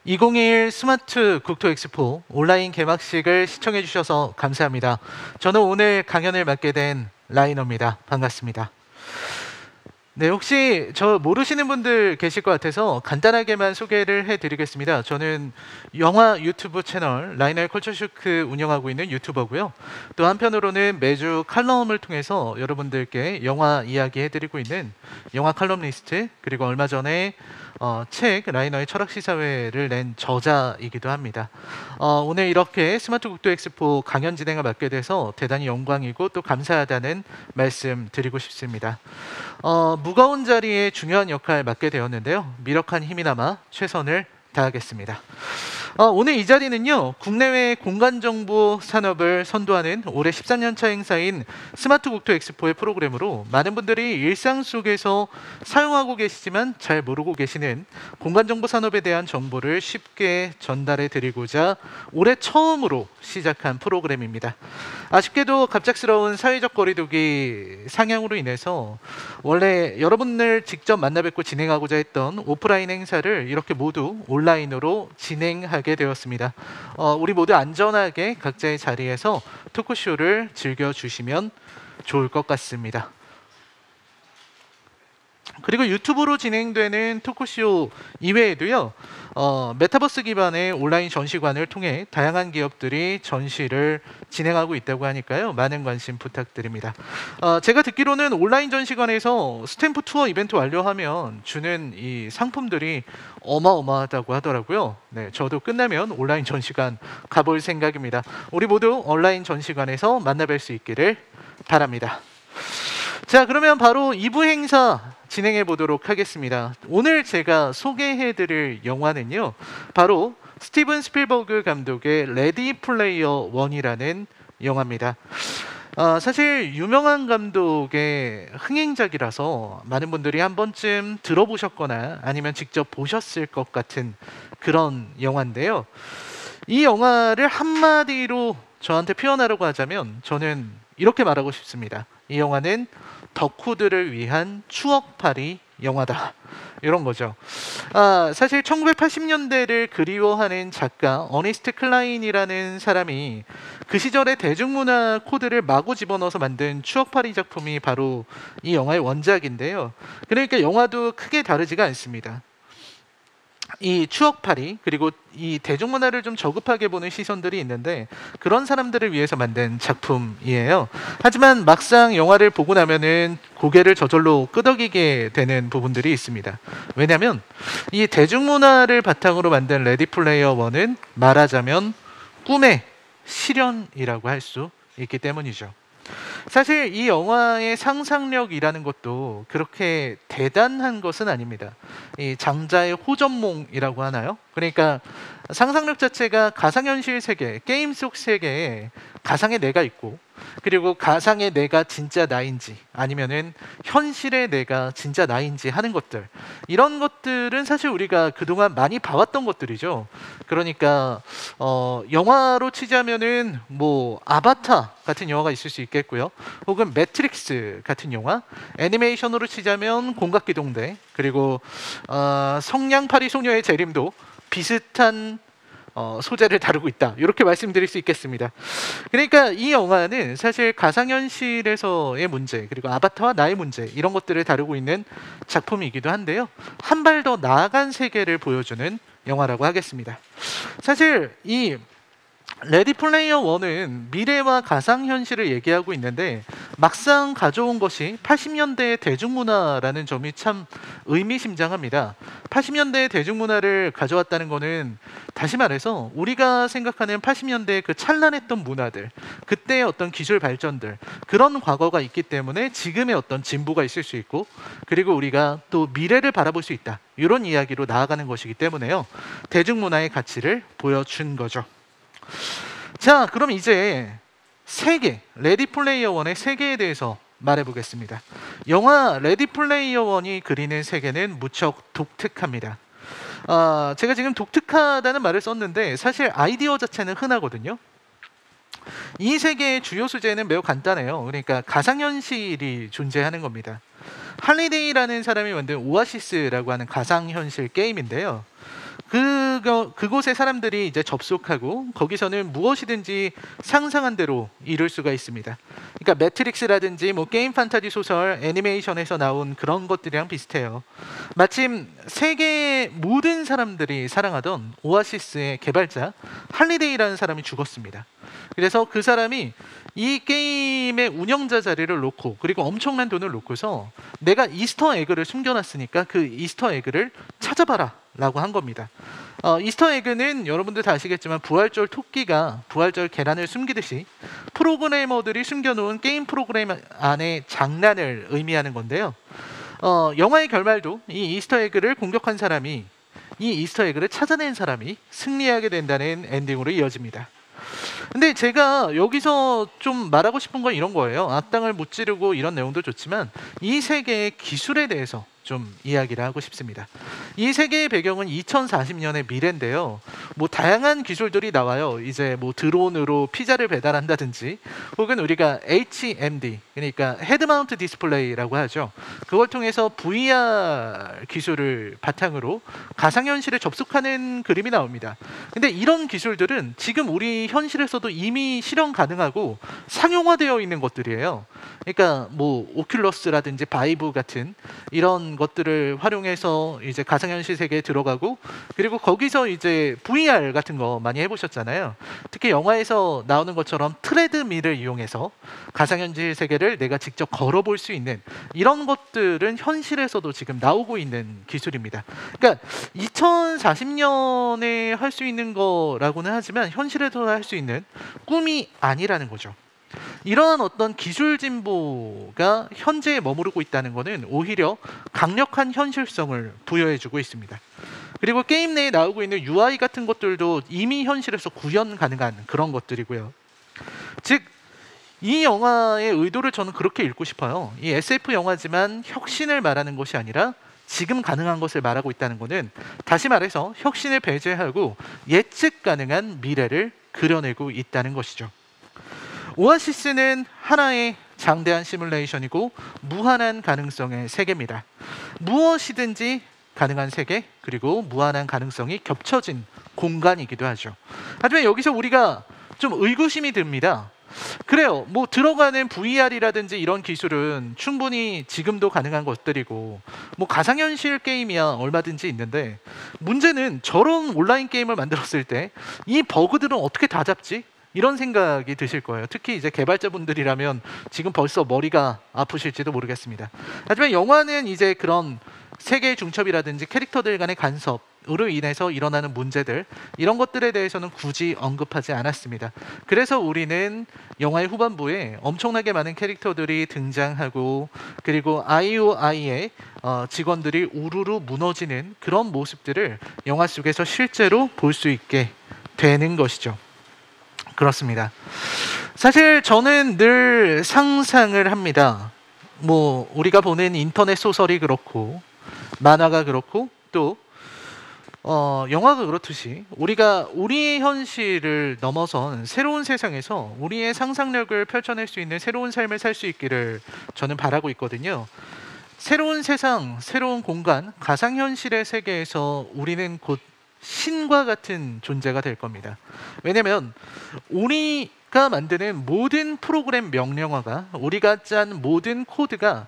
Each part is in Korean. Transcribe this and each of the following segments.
2021 스마트 국토 엑스포 온라인 개막식을 시청해 주셔서 감사합니다. 저는 오늘 강연을 맡게 된 라이너입니다. 반갑습니다. 네, 혹시 저 모르시는 분들 계실 것 같아서 간단하게만 소개를 해드리겠습니다. 저는 영화 유튜브 채널 라이너의 컬처쇼크 운영하고 있는 유튜버고요. 또 한편으로는 매주 칼럼을 통해서 여러분들께 영화 이야기 해드리고 있는 영화 칼럼니스트, 그리고 얼마 전에 책 라이너의 철학시사회를 낸 저자이기도 합니다. 오늘 이렇게 스마트 국도 엑스포 강연 진행을 맡게 돼서 대단히 영광이고 또 감사하다는 말씀 드리고 싶습니다. 무거운 자리에 중요한 역할 맡게 되었는데요. 미력한 힘이 남아 최선을 다하겠습니다. 오늘 이 자리는요, 국내외 공간정보 산업을 선도하는 올해 13년차 행사인 스마트 국토 엑스포의 프로그램으로 많은 분들이 일상 속에서 사용하고 계시지만 잘 모르고 계시는 공간정보 산업에 대한 정보를 쉽게 전달해 드리고자 올해 처음으로 시작한 프로그램입니다. 아쉽게도 갑작스러운 사회적 거리두기 상향으로 인해서 원래 여러분을 직접 만나 뵙고 진행하고자 했던 오프라인 행사를 이렇게 모두 온라인으로 진행하게 되었습니다. 우리 모두 안전하게 각자의 자리에서 토크쇼를 즐겨주시면 좋을 것 같습니다. 그리고 유튜브로 진행되는 토크쇼 이외에도요, 메타버스 기반의 온라인 전시관을 통해 다양한 기업들이 전시를 진행하고 있다고 하니까요, 많은 관심 부탁드립니다. 제가 듣기로는 온라인 전시관에서 스탬프 투어 이벤트 완료하면 주는 이 상품들이 어마어마하다고 하더라고요. 네, 저도 끝나면 온라인 전시관 가볼 생각입니다. 우리 모두 온라인 전시관에서 만나뵐 수 있기를 바랍니다. 자, 그러면 바로 2부 행사 진행해 보도록 하겠습니다. 오늘 제가 소개해 드릴 영화는요, 바로 스티븐 스필버그 감독의 레디 플레이어 1이라는 영화입니다. 사실 유명한 감독의 흥행작이라서 많은 분들이 한 번쯤 들어보셨거나 아니면 직접 보셨을 것 같은 그런 영화인데요. 이 영화를 한마디로 저한테 표현하려고 하자면 저는 이렇게 말하고 싶습니다. 이 영화는 덕후들을 위한 추억팔이 영화다, 이런 거죠. 사실 1980년대를 그리워하는 작가 어니스트 클라인이라는 사람이 그 시절의 대중문화 코드를 마구 집어넣어서 만든 추억팔이 작품이 바로 이 영화의 원작인데요. 그러니까 영화도 크게 다르지가 않습니다. 이 추억팔이, 그리고 이 대중문화를 좀 저급하게 보는 시선들이 있는데 그런 사람들을 위해서 만든 작품이에요. 하지만 막상 영화를 보고 나면은 고개를 저절로 끄덕이게 되는 부분들이 있습니다. 왜냐하면 이 대중문화를 바탕으로 만든 레디 플레이어 1은 말하자면 꿈의 실현이라고 할 수 있기 때문이죠. 사실 이 영화의 상상력이라는 것도 그렇게 대단한 것은 아닙니다. 이 장자의 호전몽이라고 하나요? 그러니까 상상력 자체가 가상현실 세계, 게임 속 세계에 가상의 내가 있고, 그리고 가상의 내가 진짜 나인지 아니면은 현실의 내가 진짜 나인지 하는 것들, 이런 것들은 사실 우리가 그동안 많이 봐왔던 것들이죠. 그러니까 영화로 치자면은 뭐 아바타 같은 영화가 있을 수 있겠고요, 혹은 매트릭스 같은 영화, 애니메이션으로 치자면 공각기동대, 그리고 성냥팔이 소녀의 재림도 비슷한 소재를 다루고 있다, 이렇게 말씀드릴 수 있겠습니다. 그러니까 이 영화는 사실 가상현실에서의 문제, 그리고 아바타와 나의 문제, 이런 것들을 다루고 있는 작품이기도 한데요, 한 발 더 나아간 세계를 보여주는 영화라고 하겠습니다. 사실 이 레디 플레이어 1은 미래와 가상현실을 얘기하고 있는데 막상 가져온 것이 80년대의 대중문화라는 점이 참 의미심장합니다. 80년대의 대중문화를 가져왔다는 것은 다시 말해서 우리가 생각하는 80년대의 그 찬란했던 문화들, 그때의 어떤 기술 발전들, 그런 과거가 있기 때문에 지금의 어떤 진보가 있을 수 있고, 그리고 우리가 또 미래를 바라볼 수 있다, 이런 이야기로 나아가는 것이기 때문에요, 대중문화의 가치를 보여준 거죠. 자, 그럼 이제 세계, 레디 플레이어 1의 세계에 대해서 말해보겠습니다. 영화 레디 플레이어 1이 그리는 세계는 무척 독특합니다. 제가 지금 독특하다는 말을 썼는데 사실 아이디어 자체는 흔하거든요. 이 세계의 주요 소재는 매우 간단해요. 그러니까 가상현실이 존재하는 겁니다. 할리데이라는 사람이 만든 오아시스라고 하는 가상현실 게임인데요, 그곳에 사람들이 이제 접속하고 거기서는 무엇이든지 상상한 대로 이룰 수가 있습니다. 그러니까 매트릭스라든지 뭐 게임 판타지 소설, 애니메이션에서 나온 그런 것들이랑 비슷해요. 마침 세계 모든 사람들이 사랑하던 오아시스의 개발자 할리데이라는 사람이 죽었습니다. 그래서 그 사람이 이 게임의 운영자 자리를 놓고 그리고 엄청난 돈을 놓고서 내가 이스터 에그를 숨겨놨으니까 그 이스터 에그를 찾아봐라 라고 한 겁니다. 이스터 에그는 여러분들 다 아시겠지만 부활절 토끼가 부활절 계란을 숨기듯이 프로그래머들이 숨겨놓은 게임 프로그램 안에 장난을 의미하는 건데요. 영화의 결말도 이 이스터 에그를 공격한 사람이 이 이스터 에그를 찾아낸 사람이 승리하게 된다는 엔딩으로 이어집니다. 근데 제가 여기서 좀 말하고 싶은 건 이런 거예요. 악당을 무찌르고 이런 내용도 좋지만 이 세계의 기술에 대해서 좀 이야기를 하고 싶습니다. 이 세계의 배경은 2040년의 미래인데요. 뭐 다양한 기술들이 나와요. 이제 뭐 드론으로 피자를 배달한다든지 혹은 우리가 HMD 그러니까 헤드 마운트 디스플레이라고 하죠. 그걸 통해서 VR 기술을 바탕으로 가상현실에 접속하는 그림이 나옵니다. 근데 이런 기술들은 지금 우리 현실에서도 이미 실현 가능하고 상용화되어 있는 것들이에요. 그러니까 뭐 오큘러스라든지 바이브 같은 이런 것들을 활용해서 이제 가상현실 세계에 들어가고 그리고 거기서 이제 VR 같은 거 많이 해보셨잖아요. 특히 영화에서 나오는 것처럼 트레드밀을 이용해서 가상현실 세계를 내가 직접 걸어볼 수 있는 이런 것들은 현실에서도 지금 나오고 있는 기술입니다. 그러니까 2040년에 할 수 있는 거라고는 하지만 현실에서 할 수 있는 꿈이 아니라는 거죠. 이러한 어떤 기술 진보가 현재에 머무르고 있다는 것은 오히려 강력한 현실성을 부여해주고 있습니다. 그리고 게임 내에 나오고 있는 UI 같은 것들도 이미 현실에서 구현 가능한 그런 것들이고요. 즉, 이 영화의 의도를 저는 그렇게 읽고 싶어요. 이 SF 영화지만 혁신을 말하는 것이 아니라 지금 가능한 것을 말하고 있다는 것은 다시 말해서 혁신을 배제하고 예측 가능한 미래를 그려내고 있다는 것이죠. 오아시스는 하나의 장대한 시뮬레이션이고 무한한 가능성의 세계입니다. 무엇이든지 가능한 세계 그리고 무한한 가능성이 겹쳐진 공간이기도 하죠. 하지만 여기서 우리가 좀 의구심이 듭니다. 그래요. 뭐 들어가는 VR이라든지 이런 기술은 충분히 지금도 가능한 것들이고 뭐 가상현실 게임이야 얼마든지 있는데 문제는 저런 온라인 게임을 만들었을 때 이 버그들은 어떻게 다 잡지? 이런 생각이 드실 거예요. 특히 이제 개발자분들이라면 지금 벌써 머리가 아프실지도 모르겠습니다. 하지만 영화는 이제 그런 세계의 중첩이라든지 캐릭터들 간의 간섭으로 인해서 일어나는 문제들 이런 것들에 대해서는 굳이 언급하지 않았습니다. 그래서 우리는 영화의 후반부에 엄청나게 많은 캐릭터들이 등장하고 그리고 IOI의 직원들이 우르르 무너지는 그런 모습들을 영화 속에서 실제로 볼 수 있게 되는 것이죠. 그렇습니다. 사실 저는 늘 상상을 합니다. 뭐 우리가 보는 인터넷 소설이 그렇고 만화가 그렇고 또 영화가 그렇듯이 우리가 우리의 현실을 넘어선 새로운 세상에서 우리의 상상력을 펼쳐낼 수 있는 새로운 삶을 살 수 있기를 저는 바라고 있거든요. 새로운 세상, 새로운 공간, 가상현실의 세계에서 우리는 곧 신과 같은 존재가 될 겁니다. 왜냐면 우리가 만드는 모든 프로그램 명령어가 우리가 짠 모든 코드가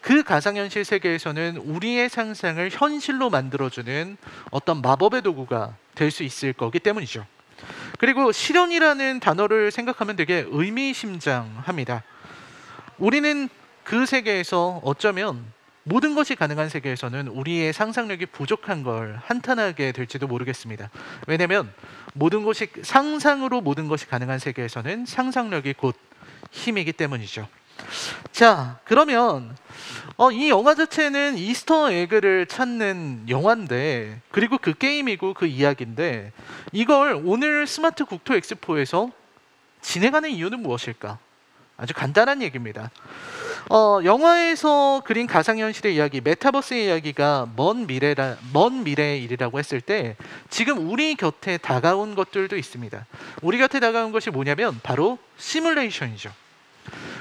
그 가상현실 세계에서는 우리의 상상을 현실로 만들어주는 어떤 마법의 도구가 될 수 있을 거기 때문이죠. 그리고 실현이라는 단어를 생각하면 되게 의미심장합니다. 우리는 그 세계에서 어쩌면 모든 것이 가능한 세계에서는 우리의 상상력이 부족한 걸 한탄하게 될지도 모르겠습니다. 왜냐하면 모든 것이 상상으로 모든 것이 가능한 세계에서는 상상력이 곧 힘이기 때문이죠. 자, 그러면 이 영화 자체는 이스터 에그를 찾는 영화인데 그리고 그 게임이고 그 이야기인데 이걸 오늘 스마트 국토 엑스포에서 진행하는 이유는 무엇일까? 아주 간단한 얘기입니다. 영화에서 그린 가상현실의 이야기, 메타버스의 이야기가 먼 미래의 일이라고 했을 때 지금 우리 곁에 다가온 것들도 있습니다. 우리 곁에 다가온 것이 뭐냐면 바로 시뮬레이션이죠.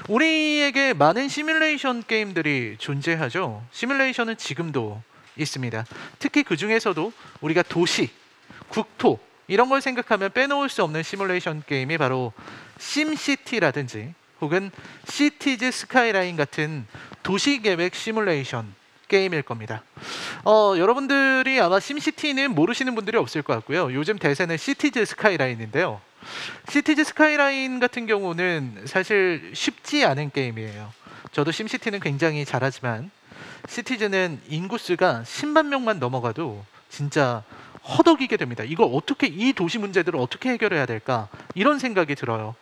우리에게 많은 시뮬레이션 게임들이 존재하죠. 시뮬레이션은 지금도 있습니다. 특히 그 중에서도 우리가 도시, 국토 이런 걸 생각하면 빼놓을 수 없는 시뮬레이션 게임이 바로 심시티라든지 혹은 시티즈 스카이라인 같은 도시계획 시뮬레이션 게임일 겁니다. 여러분들이 아마 심시티는 모르시는 분들이 없을 것 같고요. 요즘 대세는 시티즈 스카이라인인데요. 시티즈 스카이라인 같은 경우는 사실 쉽지 않은 게임이에요. 저도 심시티는 굉장히 잘하지만 시티즈는 인구수가 10만 명만 넘어가도 진짜 허덕이게 됩니다. 이걸 어떻게 이 도시 문제들을 어떻게 해결해야 될까 이런 생각이 들어요.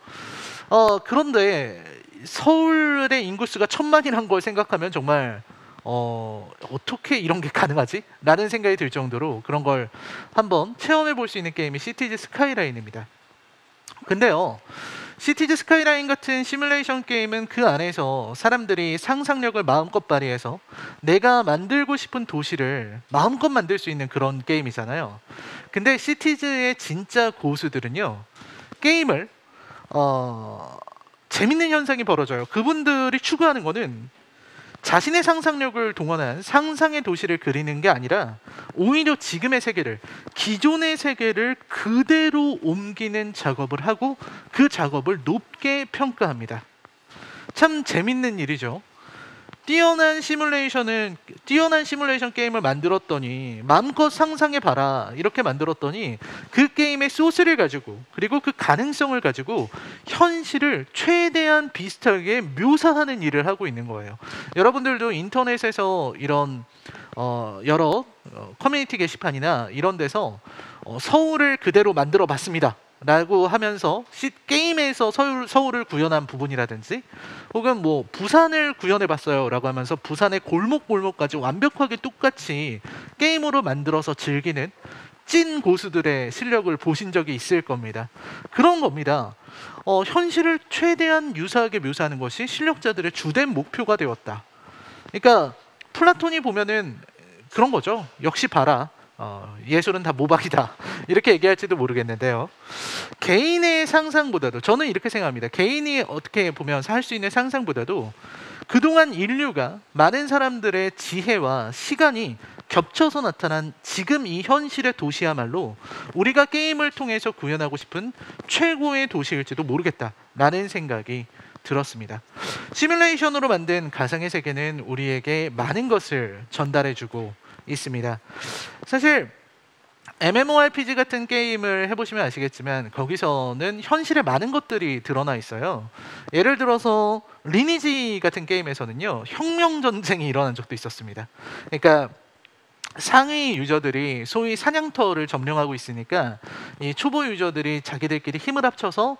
그런데 서울의 인구수가 1000만이란 걸 생각하면 정말 어떻게 이런 게 가능하지? 라는 생각이 들 정도로 그런 걸 한번 체험해 볼 수 있는 게임이 시티즈 스카이라인입니다. 근데요, 시티즈 스카이라인 같은 시뮬레이션 게임은 그 안에서 사람들이 상상력을 마음껏 발휘해서 내가 만들고 싶은 도시를 마음껏 만들 수 있는 그런 게임이잖아요. 근데 시티즈의 진짜 고수들은요, 게임을 재밌는 현상이 벌어져요. 그분들이 추구하는 거는 자신의 상상력을 동원한 상상의 도시를 그리는 게 아니라 오히려 지금의 세계를, 기존의 세계를 그대로 옮기는 작업을 하고 그 작업을 높게 평가합니다. 참 재밌는 일이죠. 뛰어난 시뮬레이션 게임을 만들었더니 마음껏 상상해봐라 이렇게 만들었더니 그 게임의 소스를 가지고 그리고 그 가능성을 가지고 현실을 최대한 비슷하게 묘사하는 일을 하고 있는 거예요. 여러분들도 인터넷에서 이런 여러 커뮤니티 게시판이나 이런 데서 서울을 그대로 만들어 봤습니다 라고 하면서 게임에서 서울을 구현한 부분이라든지 혹은 뭐 부산을 구현해 봤어요 라고 하면서 부산의 골목골목까지 완벽하게 똑같이 게임으로 만들어서 즐기는 찐 고수들의 실력을 보신 적이 있을 겁니다. 그런 겁니다. 현실을 최대한 유사하게 묘사하는 것이 실력자들의 주된 목표가 되었다. 그러니까 플라톤이 보면은 그런 거죠. 역시 봐라. 예술은 다 모방이다 이렇게 얘기할지도 모르겠는데요. 개인의 상상보다도 저는 이렇게 생각합니다. 개인이 어떻게 보면 할 수 있는 상상보다도 그동안 인류가 많은 사람들의 지혜와 시간이 겹쳐서 나타난 지금 이 현실의 도시야말로 우리가 게임을 통해서 구현하고 싶은 최고의 도시일지도 모르겠다라는 생각이 들었습니다. 시뮬레이션으로 만든 가상의 세계는 우리에게 많은 것을 전달해주고 있습니다. 사실 MMORPG 같은 게임을 해보시면 아시겠지만 거기서는 현실에 많은 것들이 드러나 있어요. 예를 들어서 리니지 같은 게임에서는요, 혁명 전쟁이 일어난 적도 있었습니다. 그러니까 상위 유저들이 소위 사냥터를 점령하고 있으니까 이 초보 유저들이 자기들끼리 힘을 합쳐서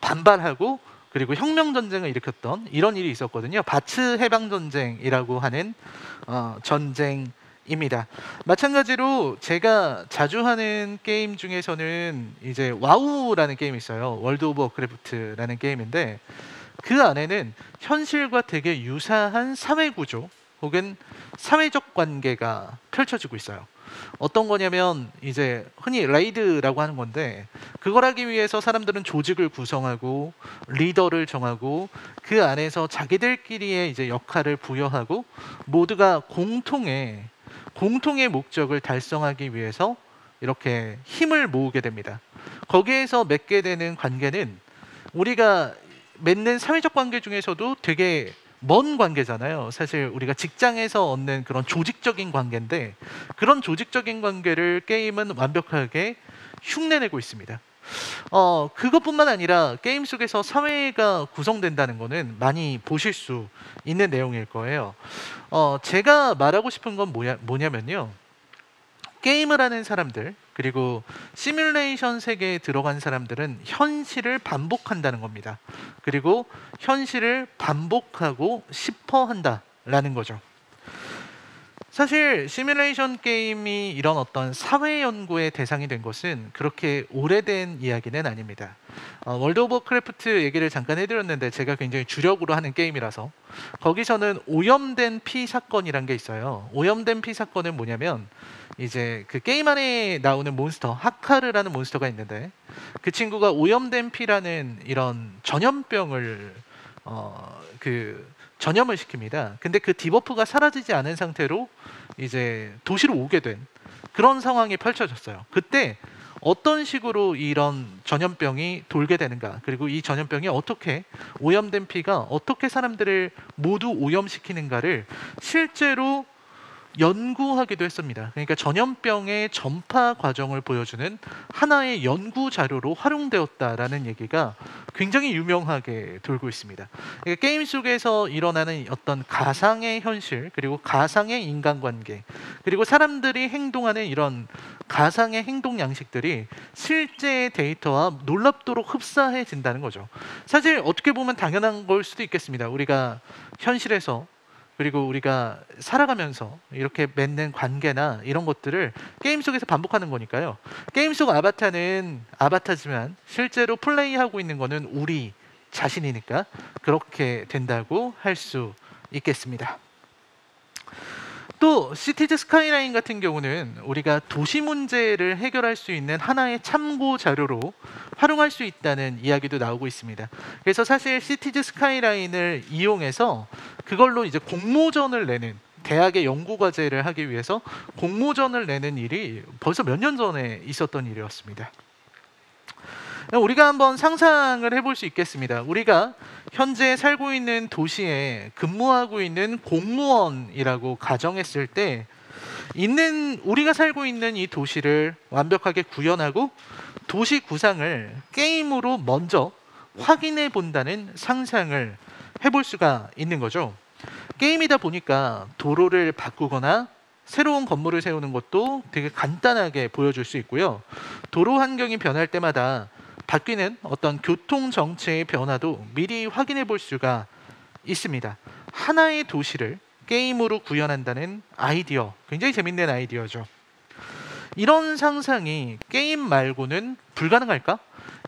반발하고 그리고 혁명 전쟁을 일으켰던 이런 일이 있었거든요. 바츠 해방 전쟁이라고 하는 전쟁입니다. 마찬가지로 제가 자주 하는 게임 중에서는 이제 와우라는 게임이 있어요. 월드 오브 워크래프트라는 게임인데 그 안에는 현실과 되게 유사한 사회 구조 혹은 사회적 관계가 펼쳐지고 있어요. 어떤 거냐면 이제 흔히 레이드라고 하는 건데 그걸 하기 위해서 사람들은 조직을 구성하고 리더를 정하고 그 안에서 자기들끼리의 이제 역할을 부여하고 모두가 공통의 목적을 달성하기 위해서 이렇게 힘을 모으게 됩니다. 거기에서 맺게 되는 관계는 우리가 맺는 사회적 관계 중에서도 되게 먼 관계잖아요. 사실 우리가 직장에서 얻는 그런 조직적인 관계인데 그런 조직적인 관계를 게임은 완벽하게 흉내내고 있습니다. 그것뿐만 아니라 게임 속에서 사회가 구성된다는 거는 많이 보실 수 있는 내용일 거예요. 제가 말하고 싶은 건 뭐냐면요. 게임을 하는 사람들 그리고 시뮬레이션 세계에 들어간 사람들은 현실을 반복한다는 겁니다. 그리고 현실을 반복하고 싶어 한다라는 거죠. 사실 시뮬레이션 게임이 이런 어떤 사회 연구의 대상이 된 것은 그렇게 오래된 이야기는 아닙니다. 월드 오브 워크래프트 얘기를 잠깐 해드렸는데 제가 굉장히 주력으로 하는 게임이라서 거기서는 오염된 피 사건이란 게 있어요. 오염된 피 사건은 뭐냐면 이제 그 게임 안에 나오는 몬스터 하카르라는 몬스터가 있는데 그 친구가 오염된 피라는 이런 전염병을 전염을 시킵니다. 근데 그 디버프가 사라지지 않은 상태로 이제 도시로 오게 된 그런 상황이 펼쳐졌어요. 그때 어떤 식으로 이런 전염병이 돌게 되는가, 그리고 이 전염병이 어떻게, 오염된 피가 어떻게 사람들을 모두 오염시키는가를 실제로 연구하기도 했습니다. 그러니까 전염병의 전파 과정을 보여주는 하나의 연구 자료로 활용되었다라는 얘기가 굉장히 유명하게 돌고 있습니다. 그러니까 게임 속에서 일어나는 어떤 가상의 현실, 그리고 가상의 인간관계, 그리고 사람들이 행동하는 이런 가상의 행동 양식들이 실제 데이터와 놀랍도록 흡사해진다는 거죠. 사실 어떻게 보면 당연한 걸 수도 있겠습니다. 우리가 현실에서, 그리고 우리가 살아가면서 이렇게 맺는 관계나 이런 것들을 게임 속에서 반복하는 거니까요. 게임 속 아바타는 아바타지만 실제로 플레이하고 있는 거는 우리 자신이니까 그렇게 된다고 할 수 있겠습니다. 또 시티즈 스카이라인 같은 경우는 우리가 도시 문제를 해결할 수 있는 하나의 참고 자료로 활용할 수 있다는 이야기도 나오고 있습니다. 그래서 사실 시티즈 스카이라인을 이용해서 그걸로 이제 공모전을 내는, 대학의 연구 과제를 하기 위해서 공모전을 내는 일이 벌써 몇 년 전에 있었던 일이었습니다. 우리가 한번 상상을 해볼 수 있겠습니다. 우리가 현재 살고 있는 도시에 근무하고 있는 공무원이라고 가정했을 때, 우리가 살고 있는 이 도시를 완벽하게 구현하고 도시 구상을 게임으로 먼저 확인해 본다는 상상을 해볼 수가 있는 거죠. 게임이다 보니까 도로를 바꾸거나 새로운 건물을 세우는 것도 되게 간단하게 보여줄 수 있고요. 도로 환경이 변할 때마다 바뀌는 어떤 교통 정체의 변화도 미리 확인해 볼 수가 있습니다. 하나의 도시를 게임으로 구현한다는 아이디어, 굉장히 재밌는 아이디어죠. 이런 상상이 게임 말고는 불가능할까?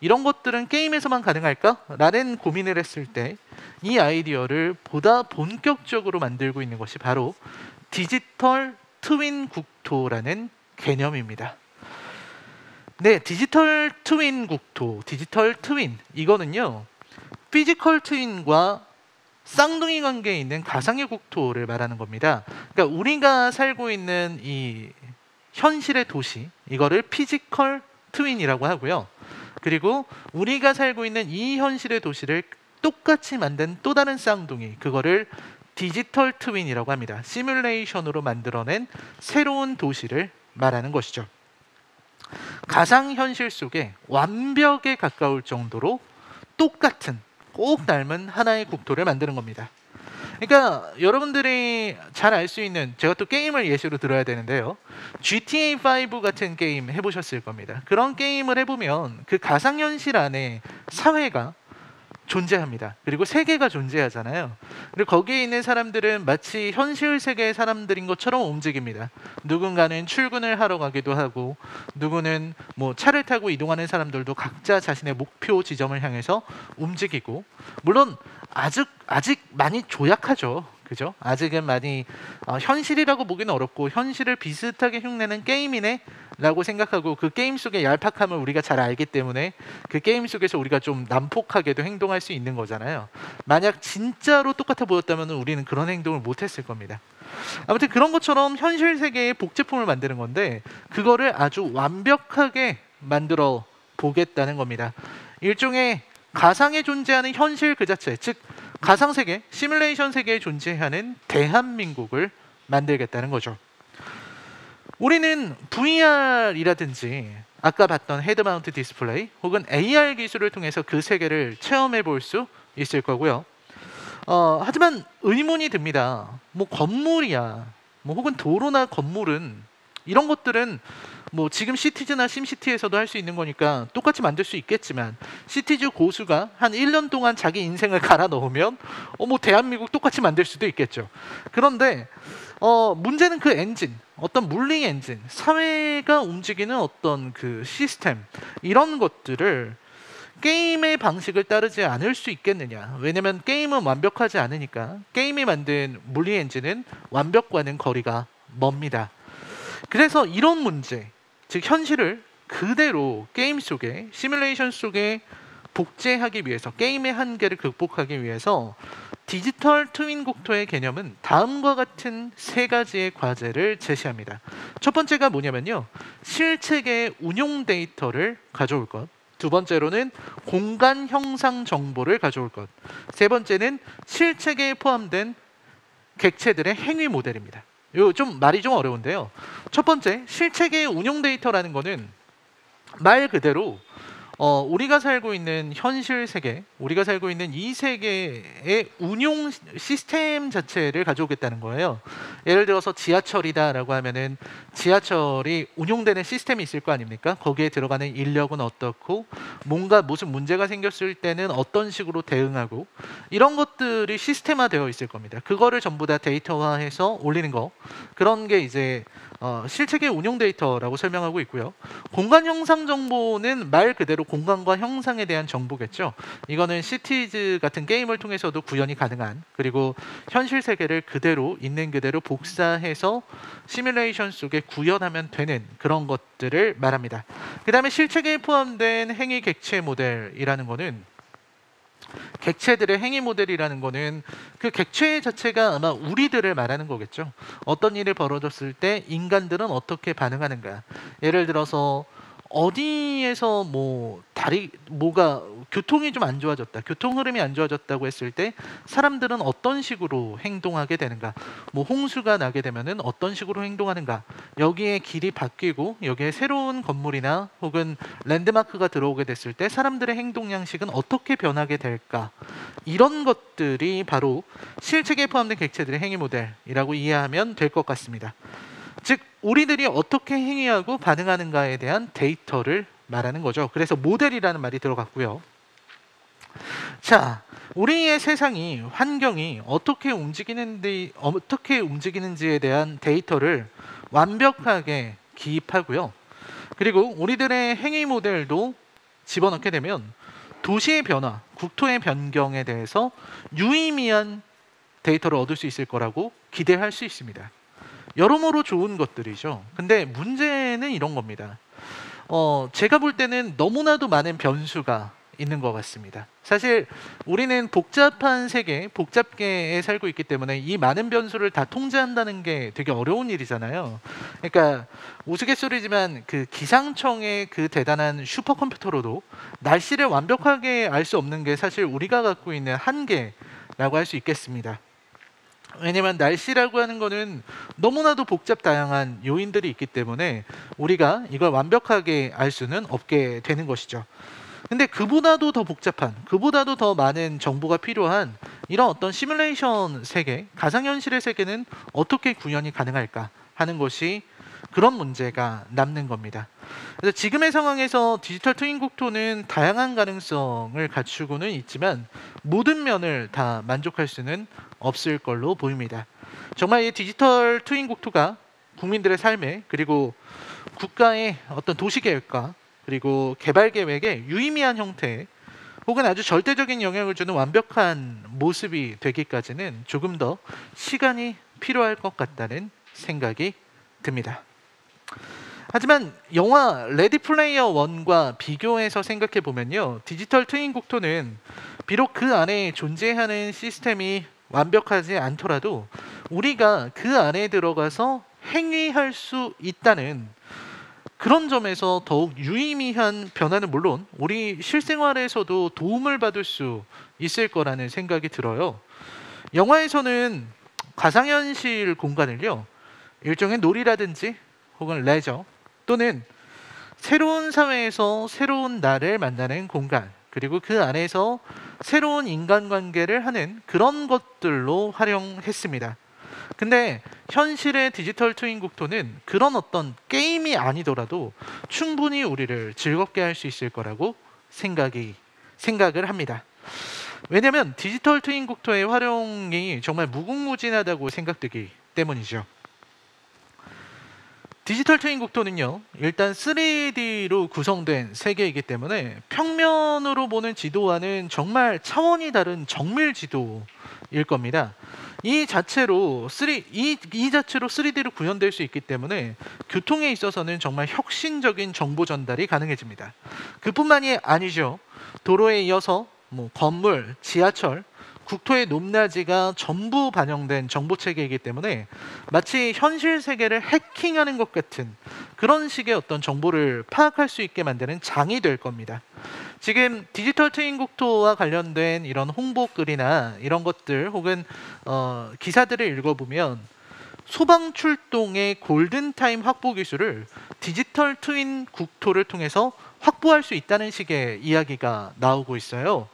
이런 것들은 게임에서만 가능할까? 라는 고민을 했을 때 이 아이디어를 보다 본격적으로 만들고 있는 것이 바로 디지털 트윈 국토라는 개념입니다. 네, 디지털 트윈 국토, 디지털 트윈, 이거는요 피지컬 트윈과 쌍둥이 관계에 있는 가상의 국토를 말하는 겁니다. 그러니까 우리가 살고 있는 이 현실의 도시, 이거를 피지컬 트윈이라고 하고요. 그리고 우리가 살고 있는 이 현실의 도시를 똑같이 만든 또 다른 쌍둥이, 그거를 디지털 트윈이라고 합니다. 시뮬레이션으로 만들어낸 새로운 도시를 말하는 것이죠. 가상현실 속에 완벽에 가까울 정도로 똑같은, 꼭 닮은 하나의 국토를 만드는 겁니다. 그러니까 여러분들이 잘 알 수 있는, 제가 또 게임을 예시로 들어야 되는데요, GTA5 같은 게임 해보셨을 겁니다. 그런 게임을 해보면 그 가상현실 안에 사회가 존재합니다. 그리고 세계가 존재하잖아요. 그리고 거기에 있는 사람들은 마치 현실 세계의 사람들인 것처럼 움직입니다. 누군가는 출근을 하러 가기도 하고, 누구는 뭐 차를 타고 이동하는 사람들도 각자 자신의 목표 지점을 향해서 움직이고, 물론 아직 많이 조약하죠. 그죠? 아직은 많이 현실이라고 보기는 어렵고, 현실을 비슷하게 흉내는 게임이네 라고 생각하고, 그 게임 속의 얄팍함을 우리가 잘 알기 때문에 그 게임 속에서 우리가 좀 난폭하게도 행동할 수 있는 거잖아요. 만약 진짜로 똑같아 보였다면 우리는 그런 행동을 못했을 겁니다. 아무튼 그런 것처럼 현실 세계의 복제품을 만드는 건데, 그거를 아주 완벽하게 만들어 보겠다는 겁니다. 일종의 가상에 존재하는 현실 그 자체, 즉 가상세계, 시뮬레이션 세계에 존재하는 대한민국을 만들겠다는 거죠. 우리는 VR이라든지 아까 봤던 헤드마운트 디스플레이 혹은 AR 기술을 통해서 그 세계를 체험해 볼 수 있을 거고요. 하지만 의문이 듭니다. 뭐 건물이야, 뭐 혹은 도로나 건물은, 이런 것들은 뭐 지금 시티즈나 심시티에서도 할 수 있는 거니까 똑같이 만들 수 있겠지만, 시티즈 고수가 한 1년 동안 자기 인생을 갈아 넣으면 뭐 대한민국 똑같이 만들 수도 있겠죠. 그런데 문제는 그 엔진, 어떤 물리 엔진, 사회가 움직이는 어떤 그 시스템, 이런 것들을 게임의 방식을 따르지 않을 수 있겠느냐. 왜냐면 게임은 완벽하지 않으니까. 게임이 만든 물리 엔진은 완벽과는 거리가 멉니다. 그래서 이런 문제, 즉 현실을 그대로 게임 속에, 시뮬레이션 속에 복제하기 위해서, 게임의 한계를 극복하기 위해서 디지털 트윈 국토의 개념은 다음과 같은 세 가지의 과제를 제시합니다. 첫 번째가 뭐냐면요. 실체계의 운용 데이터를 가져올 것. 두 번째로는 공간 형상 정보를 가져올 것. 세 번째는 실체계에 포함된 객체들의 행위 모델입니다. 요 좀 말이 좀 어려운데요. 첫 번째, 실체계의 운용 데이터라는 거는 말 그대로 우리가 살고 있는 현실 세계, 우리가 살고 있는 이 세계의 운용 시스템 자체를 가져오겠다는 거예요. 예를 들어서 지하철이다라고 하면은 지하철이 운용되는 시스템이 있을 거 아닙니까? 거기에 들어가는 인력은 어떻고, 뭔가 무슨 문제가 생겼을 때는 어떤 식으로 대응하고, 이런 것들이 시스템화되어 있을 겁니다. 그거를 전부 다 데이터화해서 올리는 거, 그런 게 이제 실체계 운용 데이터라고 설명하고 있고요. 공간 형상 정보는 말 그대로 공간과 형상에 대한 정보겠죠. 이거는 시티즈 같은 게임을 통해서도 구현이 가능한, 그리고 현실 세계를 그대로 있는 그대로 복사해서 시뮬레이션 속에 구현하면 되는 그런 것들을 말합니다. 그 다음에 실체계에 포함된 행위 객체 모델이라는 거는, 객체들의 행위 모델이라는 거는 그 객체 자체가 아마 우리들을 말하는 거겠죠. 어떤 일이 벌어졌을 때 인간들은 어떻게 반응하는가. 예를 들어서 어디에서 뭐가 교통이 좀 안 좋아졌다, 교통 흐름이 안 좋아졌다고 했을 때 사람들은 어떤 식으로 행동하게 되는가, 뭐 홍수가 나게 되면은 어떤 식으로 행동하는가, 여기에 길이 바뀌고 여기에 새로운 건물이나 혹은 랜드마크가 들어오게 됐을 때 사람들의 행동 양식은 어떻게 변하게 될까, 이런 것들이 바로 실체계에 포함된 객체들의 행위 모델이라고 이해하면 될 것 같습니다. 즉 우리들이 어떻게 행위하고 반응하는가에 대한 데이터를 말하는 거죠. 그래서 모델이라는 말이 들어갔고요. 자, 우리의 세상이, 환경이 어떻게 움직이는지에 대한 데이터를 완벽하게 기입하고요. 그리고 우리들의 행위 모델도 집어넣게 되면 도시의 변화, 국토의 변경에 대해서 유의미한 데이터를 얻을 수 있을 거라고 기대할 수 있습니다. 여러모로 좋은 것들이죠. 근데 문제는 이런 겁니다. 제가 볼 때는 너무나도 많은 변수가 있는 것 같습니다. 사실 우리는 복잡한 세계, 복잡계에 살고 있기 때문에 이 많은 변수를 다 통제한다는 게 되게 어려운 일이잖아요. 그러니까 우스갯소리지만 그 기상청의 그 대단한 슈퍼컴퓨터로도 날씨를 완벽하게 알 수 없는 게 사실 우리가 갖고 있는 한계라고 할 수 있겠습니다. 왜냐면 날씨라고 하는 거는 너무나도 복잡 다양한 요인들이 있기 때문에 우리가 이걸 완벽하게 알 수는 없게 되는 것이죠. 근데 그보다도 더 복잡한, 그보다도 더 많은 정보가 필요한 이런 어떤 시뮬레이션 세계, 가상현실의 세계는 어떻게 구현이 가능할까 하는 것이, 그런 문제가 남는 겁니다. 그래서 지금의 상황에서 디지털 트윈 국토는 다양한 가능성을 갖추고는 있지만 모든 면을 다 만족할 수는 없을 걸로 보입니다. 정말 이 디지털 트윈 국토가 국민들의 삶에, 그리고 국가의 어떤 도시계획과 그리고 개발계획에 유의미한 형태 혹은 아주 절대적인 영향을 주는 완벽한 모습이 되기까지는 조금 더 시간이 필요할 것 같다는 생각이 듭니다. 하지만 영화 레디 플레이어 1과 비교해서 생각해 보면요, 디지털 트윈 국토는 비록 그 안에 존재하는 시스템이 완벽하지 않더라도 우리가 그 안에 들어가서 행위할 수 있다는 그런 점에서 더욱 유의미한 변화는 물론 우리 실생활에서도 도움을 받을 수 있을 거라는 생각이 들어요. 영화에서는 가상현실 공간을요, 일종의 놀이라든지 혹은 레저, 또는 새로운 사회에서 새로운 나를 만나는 공간, 그리고 그 안에서 새로운 인간관계를 하는 그런 것들로 활용했습니다. 근데 현실의 디지털 트윈 국토는 그런 어떤 게임이 아니더라도 충분히 우리를 즐겁게 할 수 있을 거라고 생각을 합니다. 왜냐하면 디지털 트윈 국토의 활용이 정말 무궁무진하다고 생각되기 때문이죠. 디지털 트윈 국토는요, 일단 3D로 구성된 세계이기 때문에 평면으로 보는 지도와는 정말 차원이 다른 정밀 지도일 겁니다. 이 자체로 3D로 구현될 수 있기 때문에 교통에 있어서는 정말 혁신적인 정보 전달이 가능해집니다. 그뿐만이 아니죠. 도로에 이어서 건물, 지하철, 국토의 높낮이가 전부 반영된 정보체계이기 때문에 마치 현실 세계를 해킹하는 것 같은 그런 식의 어떤 정보를 파악할 수 있게 만드는 장이 될 겁니다. 지금 디지털 트윈 국토와 관련된 이런 홍보글이나 이런 것들 혹은 기사들을 읽어보면 소방 출동의 골든타임 확보 기술을 디지털 트윈 국토를 통해서 확보할 수 있다는 식의 이야기가 나오고 있어요.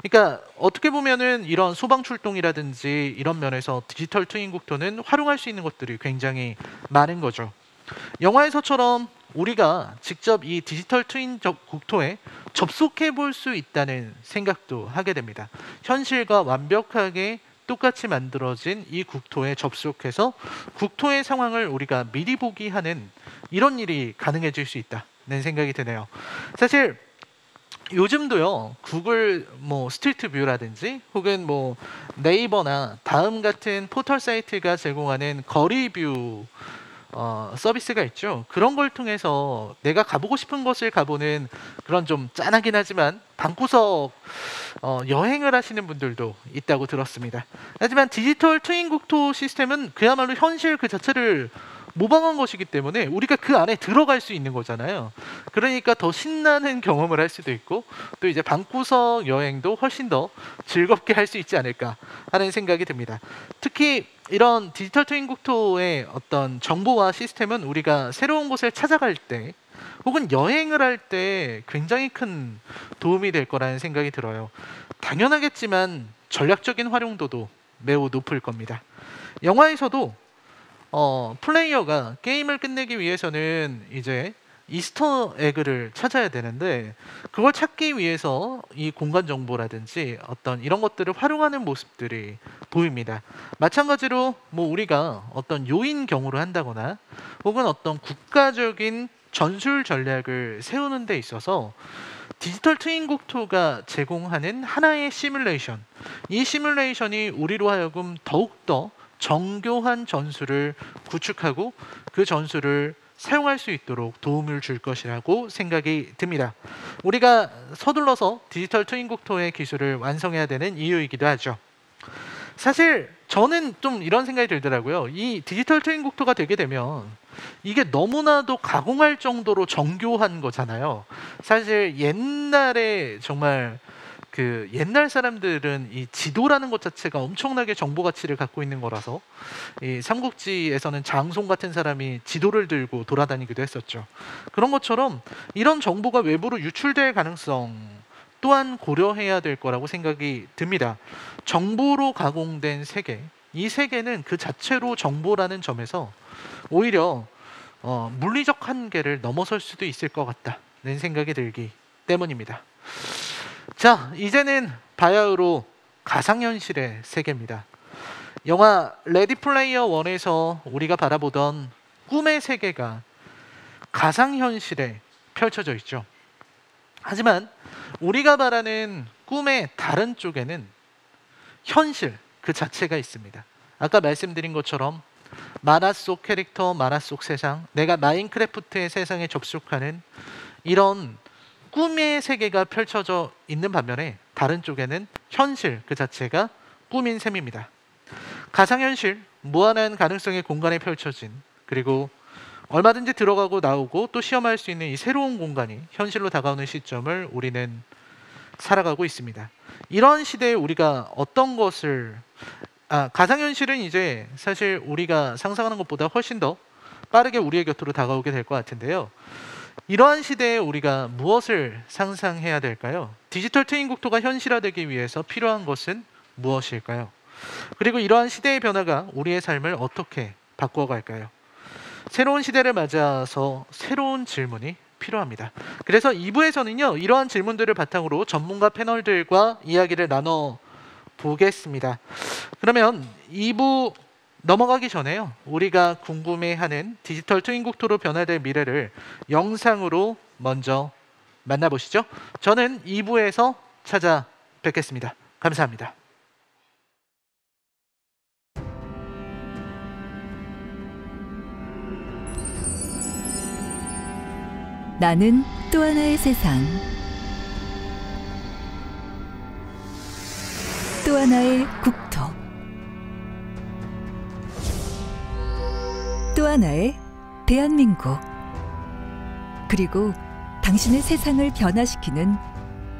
그러니까 어떻게 보면은 이런 소방 출동이라든지 이런 면에서 디지털 트윈 국토는 활용할 수 있는 것들이 굉장히 많은 거죠. 영화에서처럼 우리가 직접 이 디지털 트윈 국토에 접속해 볼 수 있다는 생각도 하게 됩니다. 현실과 완벽하게 똑같이 만들어진 이 국토에 접속해서 국토의 상황을 우리가 미리 보기 하는 이런 일이 가능해질 수 있다는 생각이 드네요. 사실 요즘도요, 구글 뭐 스트리트 뷰라든지 혹은 뭐 네이버나 다음 같은 포털 사이트가 제공하는 거리 뷰 서비스가 있죠. 그런 걸 통해서 내가 가보고 싶은 곳을 가보는 그런 좀 짠하긴 하지만 방구석 여행을 하시는 분들도 있다고 들었습니다. 하지만 디지털 트윈 국토 시스템은 그야말로 현실 그 자체를 모방한 것이기 때문에 우리가 그 안에 들어갈 수 있는 거잖아요. 그러니까 더 신나는 경험을 할 수도 있고 또 이제 방구석 여행도 훨씬 더 즐겁게 할 수 있지 않을까 하는 생각이 듭니다. 특히 이런 디지털 트윈 국토의 어떤 정보와 시스템은 우리가 새로운 곳을 찾아갈 때 혹은 여행을 할 때 굉장히 큰 도움이 될 거라는 생각이 들어요. 당연하겠지만 전략적인 활용도도 매우 높을 겁니다. 영화에서도 플레이어가 게임을 끝내기 위해서는 이제 이스터 에그를 찾아야 되는데 그걸 찾기 위해서 이 공간 정보라든지 어떤 이런 것들을 활용하는 모습들이 보입니다. 마찬가지로 뭐 우리가 어떤 요인 경우를 한다거나 혹은 어떤 국가적인 전술 전략을 세우는 데 있어서 디지털 트윈 국토가 제공하는 하나의 시뮬레이션, 이 시뮬레이션이 우리로 하여금 더욱더 정교한 전술을 구축하고 그 전술을 사용할 수 있도록 도움을 줄 것이라고 생각이 듭니다. 우리가 서둘러서 디지털 트윈 국토의 기술을 완성해야 되는 이유이기도 하죠. 사실 저는 좀 이런 생각이 들더라고요. 이 디지털 트윈 국토가 되게 되면 이게 너무나도 가공할 정도로 정교한 거잖아요. 사실 옛날에 정말 그 옛날 사람들은 이 지도라는 것 자체가 엄청나게 정보 가치를 갖고 있는 거라서 이 삼국지에서는 장송 같은 사람이 지도를 들고 돌아다니기도 했었죠. 그런 것처럼 이런 정보가 외부로 유출될 가능성 또한 고려해야 될 거라고 생각이 듭니다. 정보로 가공된 세계, 이 세계는 그 자체로 정보라는 점에서 오히려 물리적 한계를 넘어설 수도 있을 것 같다는 생각이 들기 때문입니다. 자, 이제는 바야흐로 가상현실의 세계입니다. 영화 레디 플레이어 1에서 우리가 바라보던 꿈의 세계가 가상현실에 펼쳐져 있죠. 하지만 우리가 바라는 꿈의 다른 쪽에는 현실 그 자체가 있습니다. 아까 말씀드린 것처럼 만화 속 캐릭터, 만화 속 세상, 내가 마인크래프트의 세상에 접속하는 이런 꿈의 세계가 펼쳐져 있는 반면에 다른 쪽에는 현실 그 자체가 꿈인 셈입니다. 가상현실, 무한한 가능성의 공간에 펼쳐진 그리고 얼마든지 들어가고 나오고 또 시험할 수 있는 이 새로운 공간이 현실로 다가오는 시점을 우리는 살아가고 있습니다. 이런 시대에 우리가 어떤 것을 가상현실은 이제 사실 우리가 상상하는 것보다 훨씬 더 빠르게 우리의 곁으로 다가오게 될 것 같은데요. 이러한 시대에 우리가 무엇을 상상해야 될까요? 디지털 트윈 국토가 현실화되기 위해서 필요한 것은 무엇일까요? 그리고 이러한 시대의 변화가 우리의 삶을 어떻게 바꿔갈까요? 새로운 시대를 맞아서 새로운 질문이 필요합니다. 그래서 2부에서는요, 이러한 질문들을 바탕으로 전문가 패널들과 이야기를 나눠 보겠습니다. 그러면 2부 넘어가기 전에요, 우리가 궁금해하는 디지털 트윈 국토로 변화될 미래를 영상으로 먼저 만나보시죠. 저는 2부에서 찾아뵙겠습니다. 감사합니다. 나는 또 하나의 세상. 또 하나의 국토, 또 하나의 대한민국, 그리고 당신의 세상을 변화시키는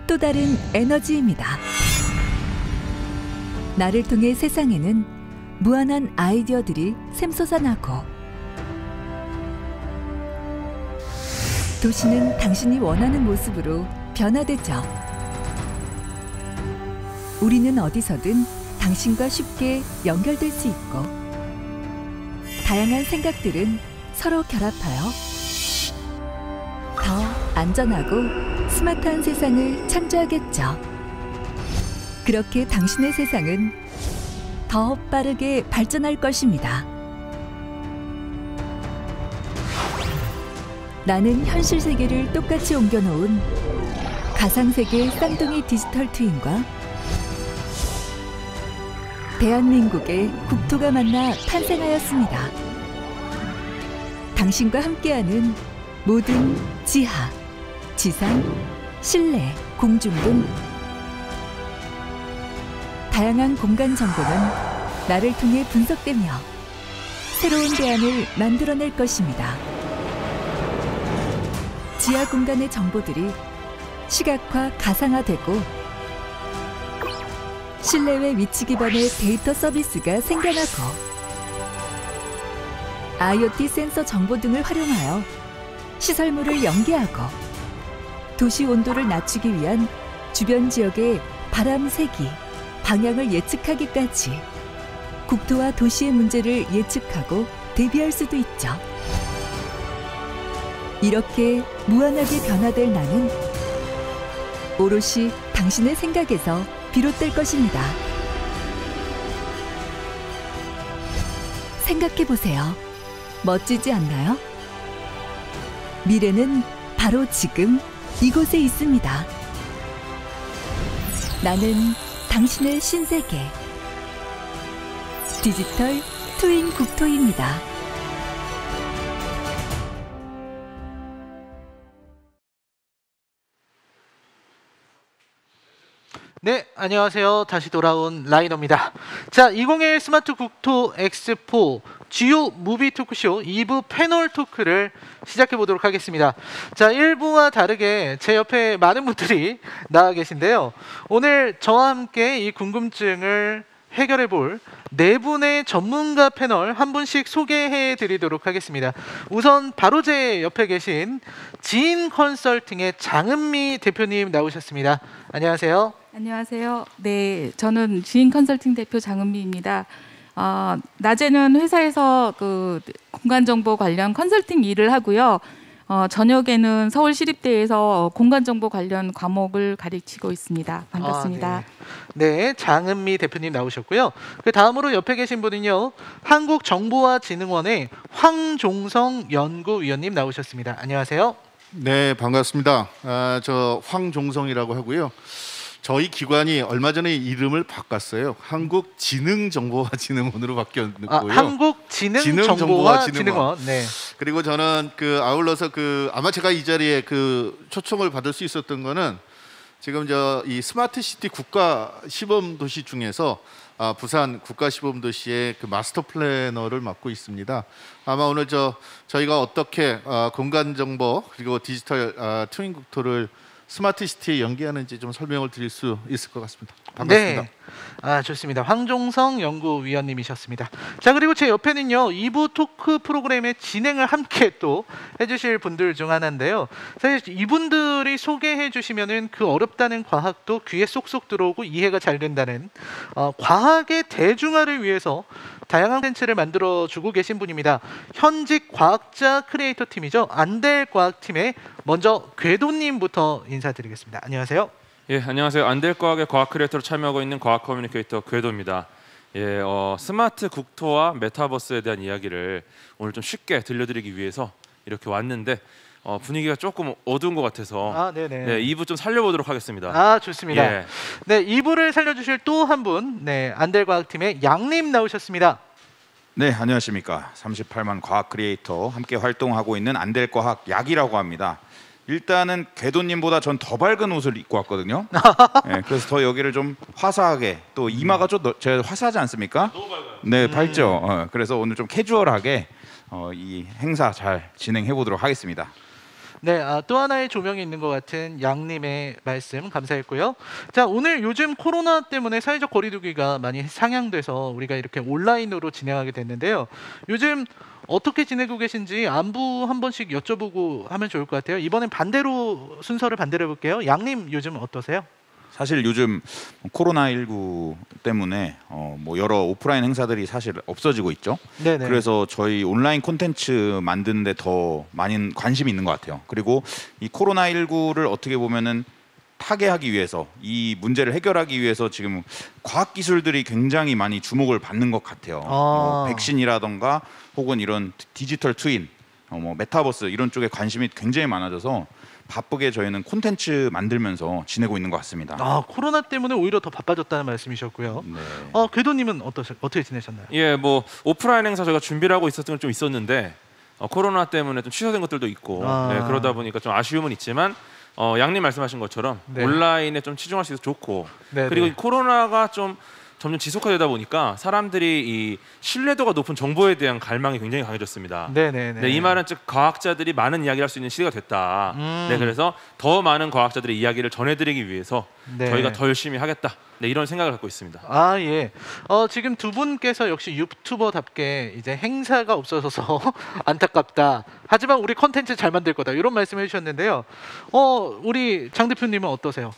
또 다른 에너지입니다. 나를 통해 세상에는 무한한 아이디어들이 샘솟아나고, 도시는 당신이 원하는 모습으로 변화되죠. 우리는 어디서든 당신과 쉽게 연결될 수 있고, 다양한 생각들은 서로 결합하여 더 안전하고 스마트한 세상을 창조하겠죠. 그렇게 당신의 세상은 더 빠르게 발전할 것입니다. 나는 현실 세계를 똑같이 옮겨놓은 가상세계 쌍둥이 디지털 트윈과 대한민국의 국토가 만나 탄생하였습니다. 당신과 함께하는 모든 지하, 지상, 실내, 공중 등 다양한 공간 정보는 나를 통해 분석되며 새로운 대안을 만들어낼 것입니다. 지하 공간의 정보들이 시각화, 가상화되고 실내외 위치 기반의 데이터 서비스가 생겨나고, IoT 센서 정보 등을 활용하여 시설물을 연계하고 도시 온도를 낮추기 위한 주변 지역의 바람 세기, 방향을 예측하기까지 국토와 도시의 문제를 예측하고 대비할 수도 있죠. 이렇게 무한하게 변화될 나는 오롯이 당신의 생각에서 비롯될 것입니다. 생각해보세요. 멋지지 않나요? 미래는 바로 지금 이곳에 있습니다. 나는 당신의 신세계 디지털 트윈 국토입니다. 네, 안녕하세요. 다시 돌아온 라이너입니다. 자, 2021 스마트 국토 엑스포 주요 무비 토크쇼 2부 패널 토크를 시작해 보도록 하겠습니다. 자, 1부와 다르게 제 옆에 많은 분들이 나와 계신데요. 오늘 저와 함께 이 궁금증을 해결해 볼 네 분의 전문가 패널 한 분씩 소개해 드리도록 하겠습니다. 우선 바로 제 옆에 계신 지인 컨설팅의 장은미 대표님 나오셨습니다. 안녕하세요. 안녕하세요. 네, 저는 지인 컨설팅 대표 장은미입니다. 낮에는 회사에서 그 공간 정보 관련 컨설팅 일을 하고요. 저녁에는 서울시립대에서 공간 정보 관련 과목을 가르치고 있습니다. 반갑습니다. 네, 장은미 대표님 나오셨고요. 그 다음으로 옆에 계신 분은요, 한국정보화진흥원의 황종성 연구위원님 나오셨습니다. 안녕하세요. 네, 반갑습니다. 저 황종성이라고 하고요. 저희 기관이 얼마 전에 이름을 바꿨어요. 한국지능정보화진흥원으로 바뀌었고요. 한국지능정보화진흥원. 네. 그리고 저는 그 아울러서 아마 제가 이 자리에 그 초청을 받을 수 있었던 거는 지금 이 스마트 시티 국가 시범 도시 중에서 부산 국가 시범 도시의 그 마스터 플래너를 맡고 있습니다. 아마 오늘 저희가 어떻게 공간 정보 그리고 디지털 트윈 국토를 스마트 시티에 연계하는지 좀 설명을 드릴 수 있을 것 같습니다. 반갑습니다. 네. 좋습니다. 황종성 연구위원님이셨습니다. 자, 그리고 제 옆에는요, 2부 토크 프로그램의 진행을 함께 또 해주실 분들 중 하나인데요. 사실 이분들이 소개해 주시면은 그 어렵다는 과학도 귀에 쏙쏙 들어오고 이해가 잘 된다는 과학의 대중화를 위해서 다양한 콘텐츠를 만들어주고 계신 분입니다. 현직 과학자 크리에이터 팀이죠. 안델과학팀의 먼저 궤도님부터 인사드리겠습니다. 안녕하세요. 예, 안녕하세요. 안델과학의 과학 크리에이터로 참여하고 있는 과학 커뮤니케이터 궤도입니다. 예, 스마트 국토와 메타버스에 대한 이야기를 오늘 좀 쉽게 들려드리기 위해서 이렇게 왔는데 분위기가 조금 어두운 것 같아서 네네. 네, 2부 좀 살려보도록 하겠습니다. 좋습니다. 예. 네, 2부를 살려주실 또 한 분, 네, 안델과학팀의 양님 나오셨습니다. 네, 안녕하십니까. 38만 과학 크리에이터 함께 활동하고 있는 안델과학 약이라고 합니다. 일단은 궤도님보다 전 더 밝은 옷을 입고 왔거든요. 네, 그래서 더 여기를 좀 화사하게, 또 이마가 좀 제가 화사하지 않습니까? 너무 밝아요. 네, 밝죠. 그래서 오늘 좀 캐주얼하게 이 행사 잘 진행해 보도록 하겠습니다. 네, 또 하나의 조명이 있는 것 같은 양님의 말씀 감사했고요. 자, 오늘 요즘 코로나 때문에 사회적 거리두기가 많이 상향돼서 우리가 이렇게 온라인으로 진행하게 됐는데요. 요즘 어떻게 지내고 계신지 안부 한 번씩 여쭤보고 하면 좋을 것 같아요. 이번엔 반대로 순서를 반대로 해볼게요. 양님 요즘 어떠세요? 사실 요즘 코로나19 때문에 뭐 여러 오프라인 행사들이 사실 없어지고 있죠. 네네. 그래서 저희 온라인 콘텐츠 만드는데 더 많은 관심이 있는 것 같아요. 그리고 이 코로나19를 어떻게 보면은 타개하기 위해서, 이 문제를 해결하기 위해서 지금 과학 기술들이 굉장히 많이 주목을 받는 것 같아요. 뭐 백신이라던가 혹은 이런 디지털 트윈, 뭐 메타버스 이런 쪽에 관심이 굉장히 많아져서 바쁘게 저희는 콘텐츠 만들면서 지내고 있는 것 같습니다. 코로나 때문에 오히려 더 바빠졌다는 말씀이셨고요. 네. 궤도님은 어떻게 지내셨나요? 예, 뭐 오프라인 행사 저희가 준비를 하고 있었던 건 좀 있었는데 코로나 때문에 좀 취소된 것들도 있고 네, 그러다 보니까 좀 아쉬움은 있지만 양님 말씀하신 것처럼 네. 온라인에 좀 치중할 수 있어서 좋고 네네. 그리고 이 코로나가 좀 점점 지속화되다 보니까 사람들이 이 신뢰도가 높은 정보에 대한 갈망이 굉장히 강해졌습니다. 네네네. 네, 이 말은 즉 과학자들이 많은 이야기를 할 수 있는 시대가 됐다. 네, 그래서 더 많은 과학자들의 이야기를 전해드리기 위해서 네. 저희가 더 열심히 하겠다. 네, 이런 생각을 갖고 있습니다. 예. 지금 두 분께서 역시 유튜버답게 이제 행사가 없어서 안타깝다. 하지만 우리 컨텐츠 잘 만들 거다. 이런 말씀해 주셨는데요. 우리 장 대표님은 어떠세요?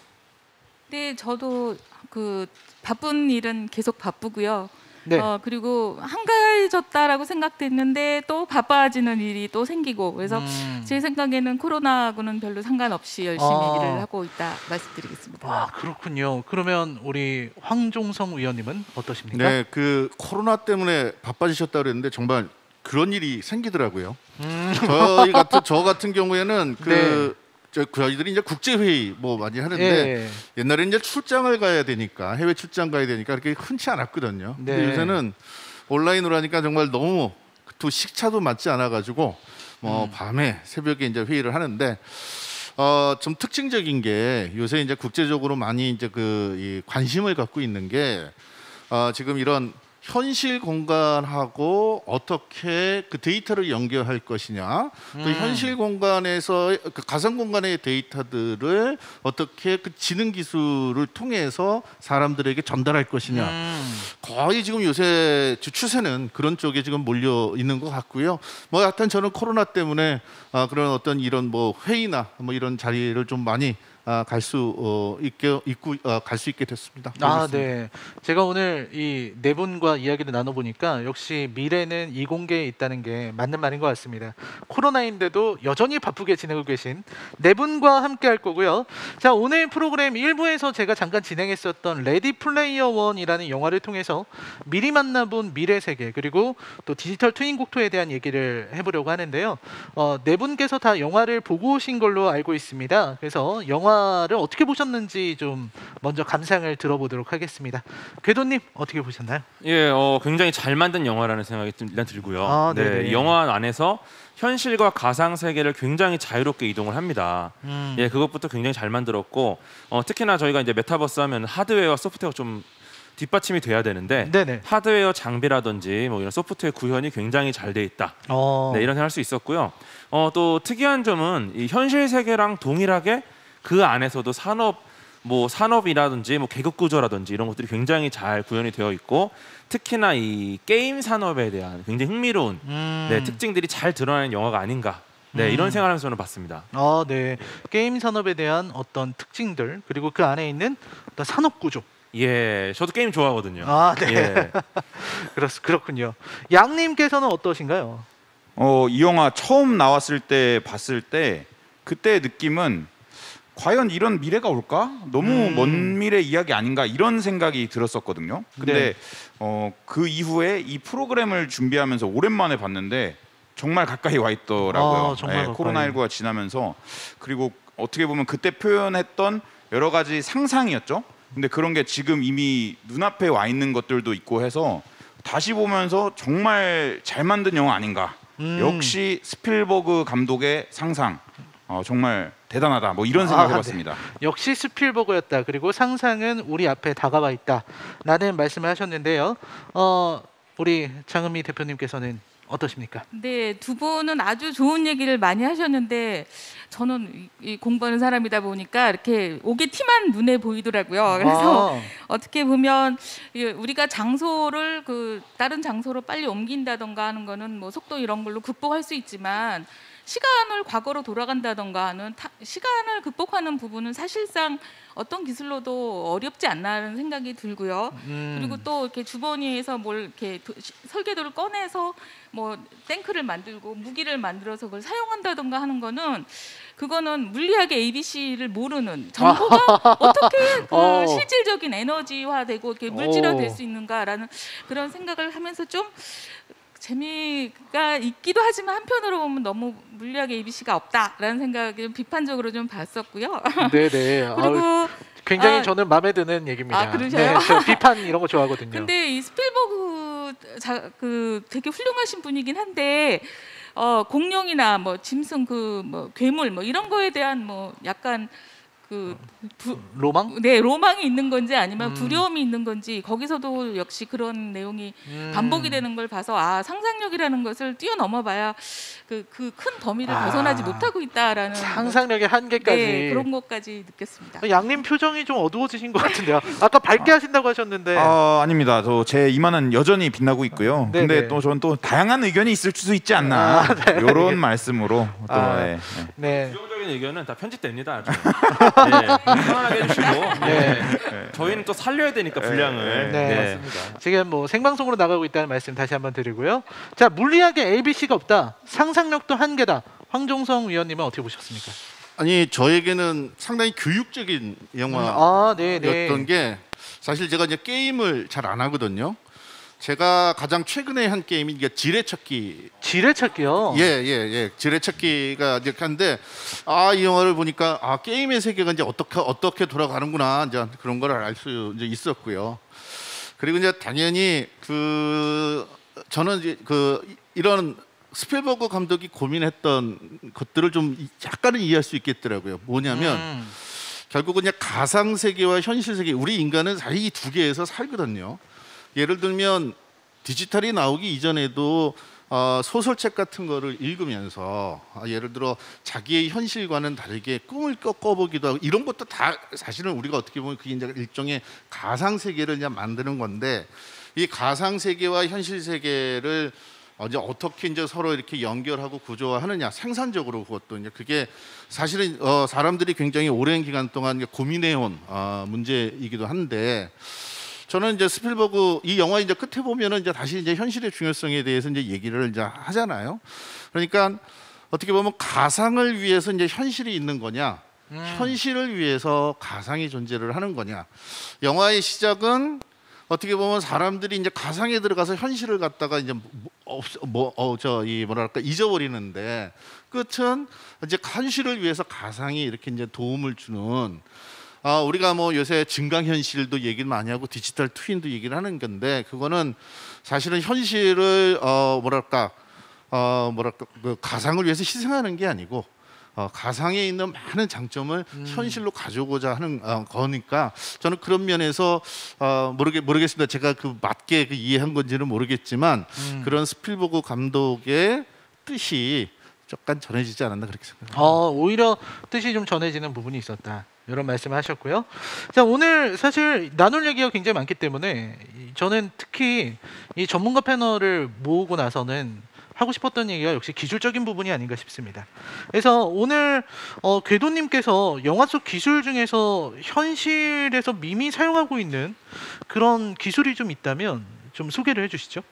네, 저도 그 바쁜 일은 계속 바쁘고요. 네. 그리고 한가해졌다라고 생각됐는데 또 바빠지는 일이 또 생기고 그래서 제 생각에는 코로나하고는 별로 상관없이 열심히 일을 하고 있다 말씀드리겠습니다. 그렇군요. 그러면 우리 황종성 의원님은 어떠십니까? 네, 그 코로나 때문에 바빠지셨다 그랬는데 정말 그런 일이 생기더라고요. 저 같은 경우에는 저희들이 이제 국제 회의 뭐 많이 하는데 예. 옛날에 이제 출장을 가야 되니까, 해외 출장 가야 되니까 그렇게 흔치 않았거든요. 근데 네. 요새는 온라인으로 하니까 정말 너무 또 식차도 맞지 않아 가지고 뭐 밤에 새벽에 이제 회의를 하는데 좀 특징적인 게 요새 이제 국제적으로 많이 이제 이 관심을 갖고 있는 게 지금 이런 현실 공간하고 어떻게 그 데이터를 연결할 것이냐, 또 현실 공간에서 그 가상 공간의 데이터들을 어떻게 그 지능 기술을 통해서 사람들에게 전달할 것이냐. 거의 지금 요새 추세는 그런 쪽에 지금 몰려 있는 것 같고요. 뭐 하여튼 저는 코로나 때문에 그런 어떤 이런 뭐 회의나 뭐 이런 자리를 좀 많이 갈 수 있게 됐습니다. 네. 제가 오늘 이 네 분과 이야기를 나눠보니까 역시 미래는 이공계에 있다는 게 맞는 말인 것 같습니다. 코로나인데도 여전히 바쁘게 지내고 계신 네 분과 함께 할 거고요. 자, 오늘 프로그램 1부에서 제가 잠깐 진행했었던 레디 플레이어 원이라는 영화를 통해서 미리 만나본 미래 세계, 그리고 또 디지털 트윈 국토에 대한 얘기를 해보려고 하는데요. 네 분께서 다 영화를 보고 오신 걸로 알고 있습니다. 그래서 영화를 어떻게 보셨는지 좀 먼저 감상을 들어보도록 하겠습니다. 궤도님 어떻게 보셨나요? 예, 굉장히 잘 만든 영화라는 생각이 좀 일단 들고요. 네네. 이 영화 안에서 현실과 가상 세계를 굉장히 자유롭게 이동을 합니다. 예, 그것부터 굉장히 잘 만들었고, 특히나 저희가 이제 메타버스 하면 하드웨어와 소프트웨어가 좀 뒷받침이 돼야 되는데 네네. 하드웨어 장비라든지 뭐 이런 소프트웨어 구현이 굉장히 잘 돼 있다. 네, 이런 생각을 할 수 있었고요. 또 특이한 점은 이 현실 세계랑 동일하게 그 안에서도 산업이라든지 뭐 계급 구조라든지 이런 것들이 굉장히 잘 구현이 되어 있고, 특히나 이 게임 산업에 대한 굉장히 흥미로운 특징들이 잘 드러나는 영화가 아닌가. 네, 이런 생각을 하면서 저는 봤습니다. 네. 게임 산업에 대한 어떤 특징들, 그리고 그 안에 있는 어떤 산업 구조. 예, 저도 게임 좋아하거든요. 네. 예. 그렇군요. 양님께서는 어떠신가요? 이 영화 처음 나왔을 때 봤을 때 그때 느낌은 과연 이런 미래가 올까? 너무 먼 미래 이야기 아닌가? 이런 생각이 들었었거든요. 근데 그 이후에 이 프로그램을 준비하면서 오랜만에 봤는데 정말 가까이 와 있더라고요. 정말 가까이. 코로나19가 지나면서, 그리고 어떻게 보면 그때 표현했던 여러 가지 상상이었죠. 근데 그런 게 지금 이미 눈앞에 와 있는 것들도 있고 해서 다시 보면서 정말 잘 만든 영화 아닌가. 역시 스필버그 감독의 상상. 정말 대단하다. 뭐 이런 생각 네. 해봤습니다. 역시 스필버그였다. 그리고 상상은 우리 앞에 다가와 있다라는 말씀을 하셨는데요. 우리 장은미 대표님께서는 어떠십니까? 네, 두 분은 아주 좋은 얘기를 많이 하셨는데 저는 이 공부하는 사람이다 보니까 이렇게 옥의 티만 눈에 보이더라고요. 그래서 어떻게 보면 우리가 장소를 다른 장소로 빨리 옮긴다던가 하는 거는 뭐 속도 이런 걸로 극복할 수 있지만 시간을 과거로 돌아간다던가 하는 시간을 극복하는 부분은 사실상 어떤 기술로도 어렵지 않나라는 생각이 들고요. 그리고 또 이렇게 주머니에서 뭘 이렇게 설계도를 꺼내서 뭐 탱크를 만들고 무기를 만들어서 그걸 사용한다던가 하는 거는 그거는 물리학의 ABC를 모르는 정보가 어떻게 실질적인 에너지화되고 이렇게 물질화될 수 있는가라는 그런 생각을 하면서 좀 재미가 있기도 하지만 한편으로 보면 너무 물리학의 ABC가 없다라는 생각이 좀 비판적으로 좀 봤었고요. 네네. 그리고 굉장히 저는 마음에 드는 얘기입니다. 그러셔요? 네, 저 비판 이런 거 좋아하거든요. 근데 이 스필버그 되게 훌륭하신 분이긴 한데 공룡이나 뭐 짐승 뭐 괴물 뭐 이런 거에 대한 뭐 약간 로망? 네, 로망이 있는 건지 아니면 두려움이 있는 건지 거기서도 역시 그런 내용이 반복이 되는 걸 봐서 상상력이라는 것을 뛰어넘어봐야 그 큰 범위를 벗어나지 못하고 있다라는 상상력의 한계까지. 네, 그런 것까지 느꼈습니다. 양님 표정이 좀 어두워지신 것 같은데요. 아까 밝게 하신다고 하셨는데. 아닙니다. 제 이마는 여전히 빛나고 있고요. 네네. 근데 또 저는 또 다양한 의견이 있을 수 있지 않나 이런 말씀으로 또 네. 부정적인 의견은 다 편집됩니다. 네, 편안하게 해주시고 저희는 또 살려야 되니까 분량을. 네, 맞습니다. 지금 뭐 생방송으로 나가고 있다는 말씀 다시 한번 드리고요. 자, 물리학의 ABC가 없다. 상상력도 한계다. 황종성 위원님은 어떻게 보셨습니까? 아니 저에게는 상당히 교육적인 영화였던 게 사실 제가 이제 게임을 잘 안 하거든요. 제가 가장 최근에 한 게임이 이게 지뢰찾기. 지뢰찾기요? 예. 지뢰찾기가 이제 한데 이 영화를 보니까 게임의 세계가 이제 어떻게 돌아가는구나 이제 그런 걸 알 수 이제 있었고요. 그리고 이제 당연히 저는 이제 이런 스필버그 감독이 고민했던 것들을 좀 약간은 이해할 수 있겠더라고요. 뭐냐면 결국은 이제 가상 세계와 현실 세계, 우리 인간은 사실 이 두 개에서 살거든요. 예를 들면 디지털이 나오기 이전에도 소설책 같은 거를 읽으면서 예를 들어 자기의 현실과는 다르게 꿈을 꿔보기도 하고 이런 것도 다 사실은 우리가 어떻게 보면 그게 이제 일종의 가상 세계를 이제 만드는 건데 이 가상 세계와 현실 세계를 이제 어떻게 이제 서로 이렇게 연결하고 구조화하느냐 생산적으로 그것도 이제 그게 사실은 사람들이 굉장히 오랜 기간 동안 고민해온 문제이기도 한데. 저는 이제 스필버그 이 영화 이제 끝에 보면은 이제 다시 이제 현실의 중요성에 대해서 이제 얘기를 이제 하잖아요. 그러니까 어떻게 보면 가상을 위해서 이제 현실이 있는 거냐, 현실을 위해서 가상이 존재를 하는 거냐. 영화의 시작은 어떻게 보면 사람들이 이제 가상에 들어가서 현실을 갖다가 이제 잊어버리는데 끝은 이제 현실을 위해서 가상이 이렇게 이제 도움을 주는. 우리가 뭐 요새 증강현실도 얘기를 많이 하고 디지털 트윈도 얘기를 하는 건데 그거는 사실은 현실을 그 가상을 위해서 희생하는 게 아니고 가상에 있는 많은 장점을 현실로 가져오고자 하는 거니까 저는 그런 면에서 모르겠습니다. 제가 맞게 이해한 건지는 모르겠지만 그런 스필버그 감독의 뜻이 약간 전해지지 않았나 그렇게 생각합니다. 오히려 뜻이 좀 전해지는 부분이 있었다. 이런 말씀을 하셨고요. 자, 오늘 사실 나눌 얘기가 굉장히 많기 때문에 저는 특히 이 전문가 패널을 모으고 나서는 하고 싶었던 얘기가 역시 기술적인 부분이 아닌가 싶습니다. 그래서 오늘 궤도님께서 영화 속 기술 중에서 현실에서 이미 사용하고 있는 그런 기술이 좀 있다면 좀 소개를 해주시죠.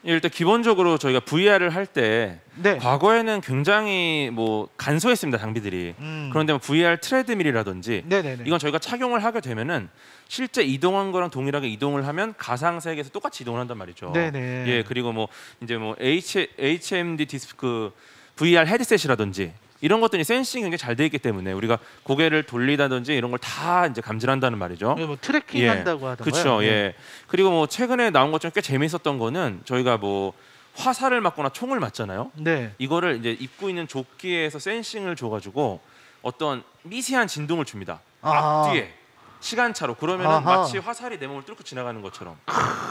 일단 기본적으로 저희가 VR을 할 때 과거에는 굉장히 뭐 간소했습니다 장비들이. 그런데 뭐 VR 트레드밀이라든지 이건 저희가 착용을 하게 되면은 실제 이동한 거랑 동일하게 이동을 하면 가상 세계에서 똑같이 이동을 한단 말이죠. 예, 그리고 뭐 이제 뭐 HMD 디스크 VR 헤드셋이라든지 이런 것들이 센싱이 굉장히 잘 돼 있기 때문에 우리가 고개를 돌리다든지 이런 걸 다 이제 감지한다는 말이죠. 뭐 트래킹 한다고 하던가요? 그렇죠. 예. 그리고 뭐 최근에 나온 것 중에 꽤 재미있었던 거는 저희가 뭐 화살을 맞거나 총을 맞잖아요. 네. 이거를 이제 입고 있는 조끼에서 센싱을 줘가지고 어떤 미세한 진동을 줍니다. 아. 앞뒤에 시간차로. 그러면은 아하. 마치 화살이 내 몸을 뚫고 지나가는 것처럼.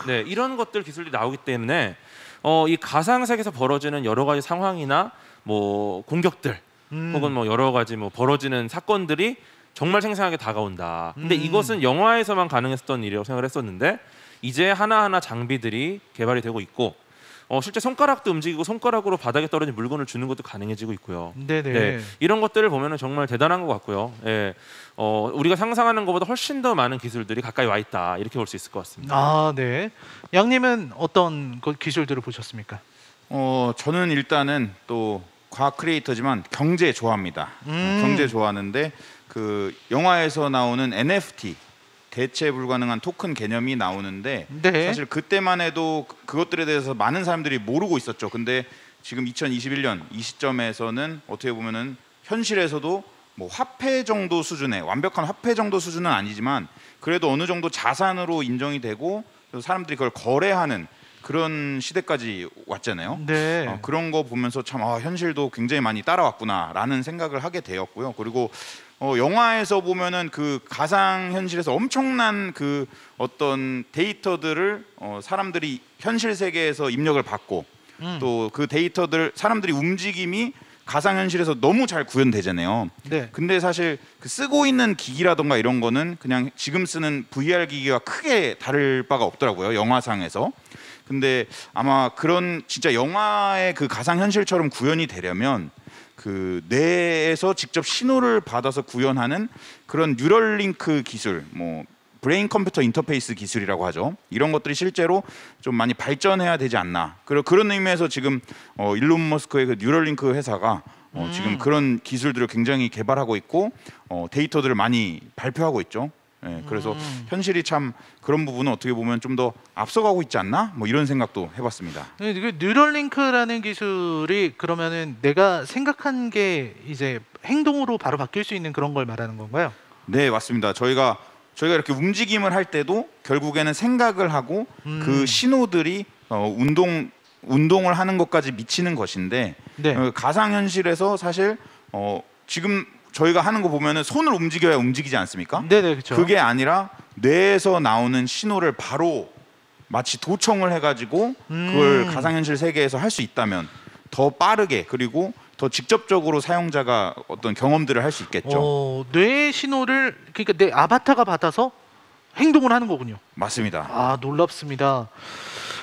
네, 이런 것들 기술이 나오기 때문에 이 가상 세계에서 벌어지는 여러 가지 상황이나 뭐 공격들 혹은 뭐 여러 가지 뭐 벌어지는 사건들이 정말 생생하게 다가온다. 근데 이것은 영화에서만 가능했었던 일이라고 생각을 했었는데 이제 하나하나 장비들이 개발이 되고 있고 실제 손가락도 움직이고 손가락으로 바닥에 떨어진 물건을 주는 것도 가능해지고 있고요. 네네. 네, 이런 것들을 보면은 정말 대단한 것 같고요. 예, 우리가 상상하는 것보다 훨씬 더 많은 기술들이 가까이 와 있다 이렇게 볼 수 있을 것 같습니다. 아, 네. 양님은 어떤 기술들을 보셨습니까? 저는 일단은 또 과학 크리에이터지만 경제 좋아합니다. 경제 좋아하는데 그 영화에서 나오는 NFT 대체 불가능한 토큰 개념이 나오는데 네. 사실 그때만 해도 그것들에 대해서 많은 사람들이 모르고 있었죠. 근데 지금 2021년 이 시점에서는 어떻게 보면은 현실에서도 뭐 화폐 정도 수준의 완벽한 화폐 정도 수준은 아니지만 그래도 어느 정도 자산으로 인정이 되고 사람들이 그걸 거래하는 그런 시대까지 왔잖아요. 네. 그런 거 보면서 참 현실도 굉장히 많이 따라왔구나라는 생각을 하게 되었고요. 그리고 영화에서 보면은 그 가상 현실에서 엄청난 그 어떤 데이터들을 사람들이 현실 세계에서 입력을 받고 또 그 데이터들 사람들이 움직임이 가상 현실에서 너무 잘 구현되잖아요. 네. 근데 사실 그 쓰고 있는 기기라던가 이런 거는 그냥 지금 쓰는 VR 기기와 크게 다를 바가 없더라고요. 영화상에서. 근데 아마 그런 진짜 영화의 그 가상 현실처럼 구현이 되려면 그 뇌에서 직접 신호를 받아서 구현하는 그런 뉴럴링크 기술, 뭐 브레인 컴퓨터 인터페이스 기술이라고 하죠. 이런 것들이 실제로 좀 많이 발전해야 되지 않나. 그런 의미에서 지금 일론 머스크의 그 뉴럴링크 회사가 지금 그런 기술들을 굉장히 개발하고 있고 데이터들을 많이 발표하고 있죠. 예, 그래서 현실이 참 그런 부분은 어떻게 보면 좀 더 앞서가고 있지 않나? 뭐 이런 생각도 해봤습니다. 그 뉴럴링크라는 기술이 그러면은 내가 생각한 게 이제 행동으로 바로 바뀔 수 있는 그런 걸 말하는 건가요? 네, 맞습니다. 저희가 이렇게 움직임을 할 때도 결국에는 생각을 하고 그 신호들이 운동을 하는 것까지 미치는 것인데 네. 가상 현실에서 사실 지금 저희가 하는 거 보면은 손을 움직여야 움직이지 않습니까? 네네, 그렇죠. 그게 아니라 뇌에서 나오는 신호를 바로 마치 도청을 해가지고 그걸 가상현실 세계에서 할 수 있다면 더 빠르게 그리고 더 직접적으로 사용자가 어떤 경험들을 할 수 있겠죠. 뇌의 신호를 그러니까 내 아바타가 받아서 행동을 하는 거군요. 맞습니다. 아, 놀랍습니다.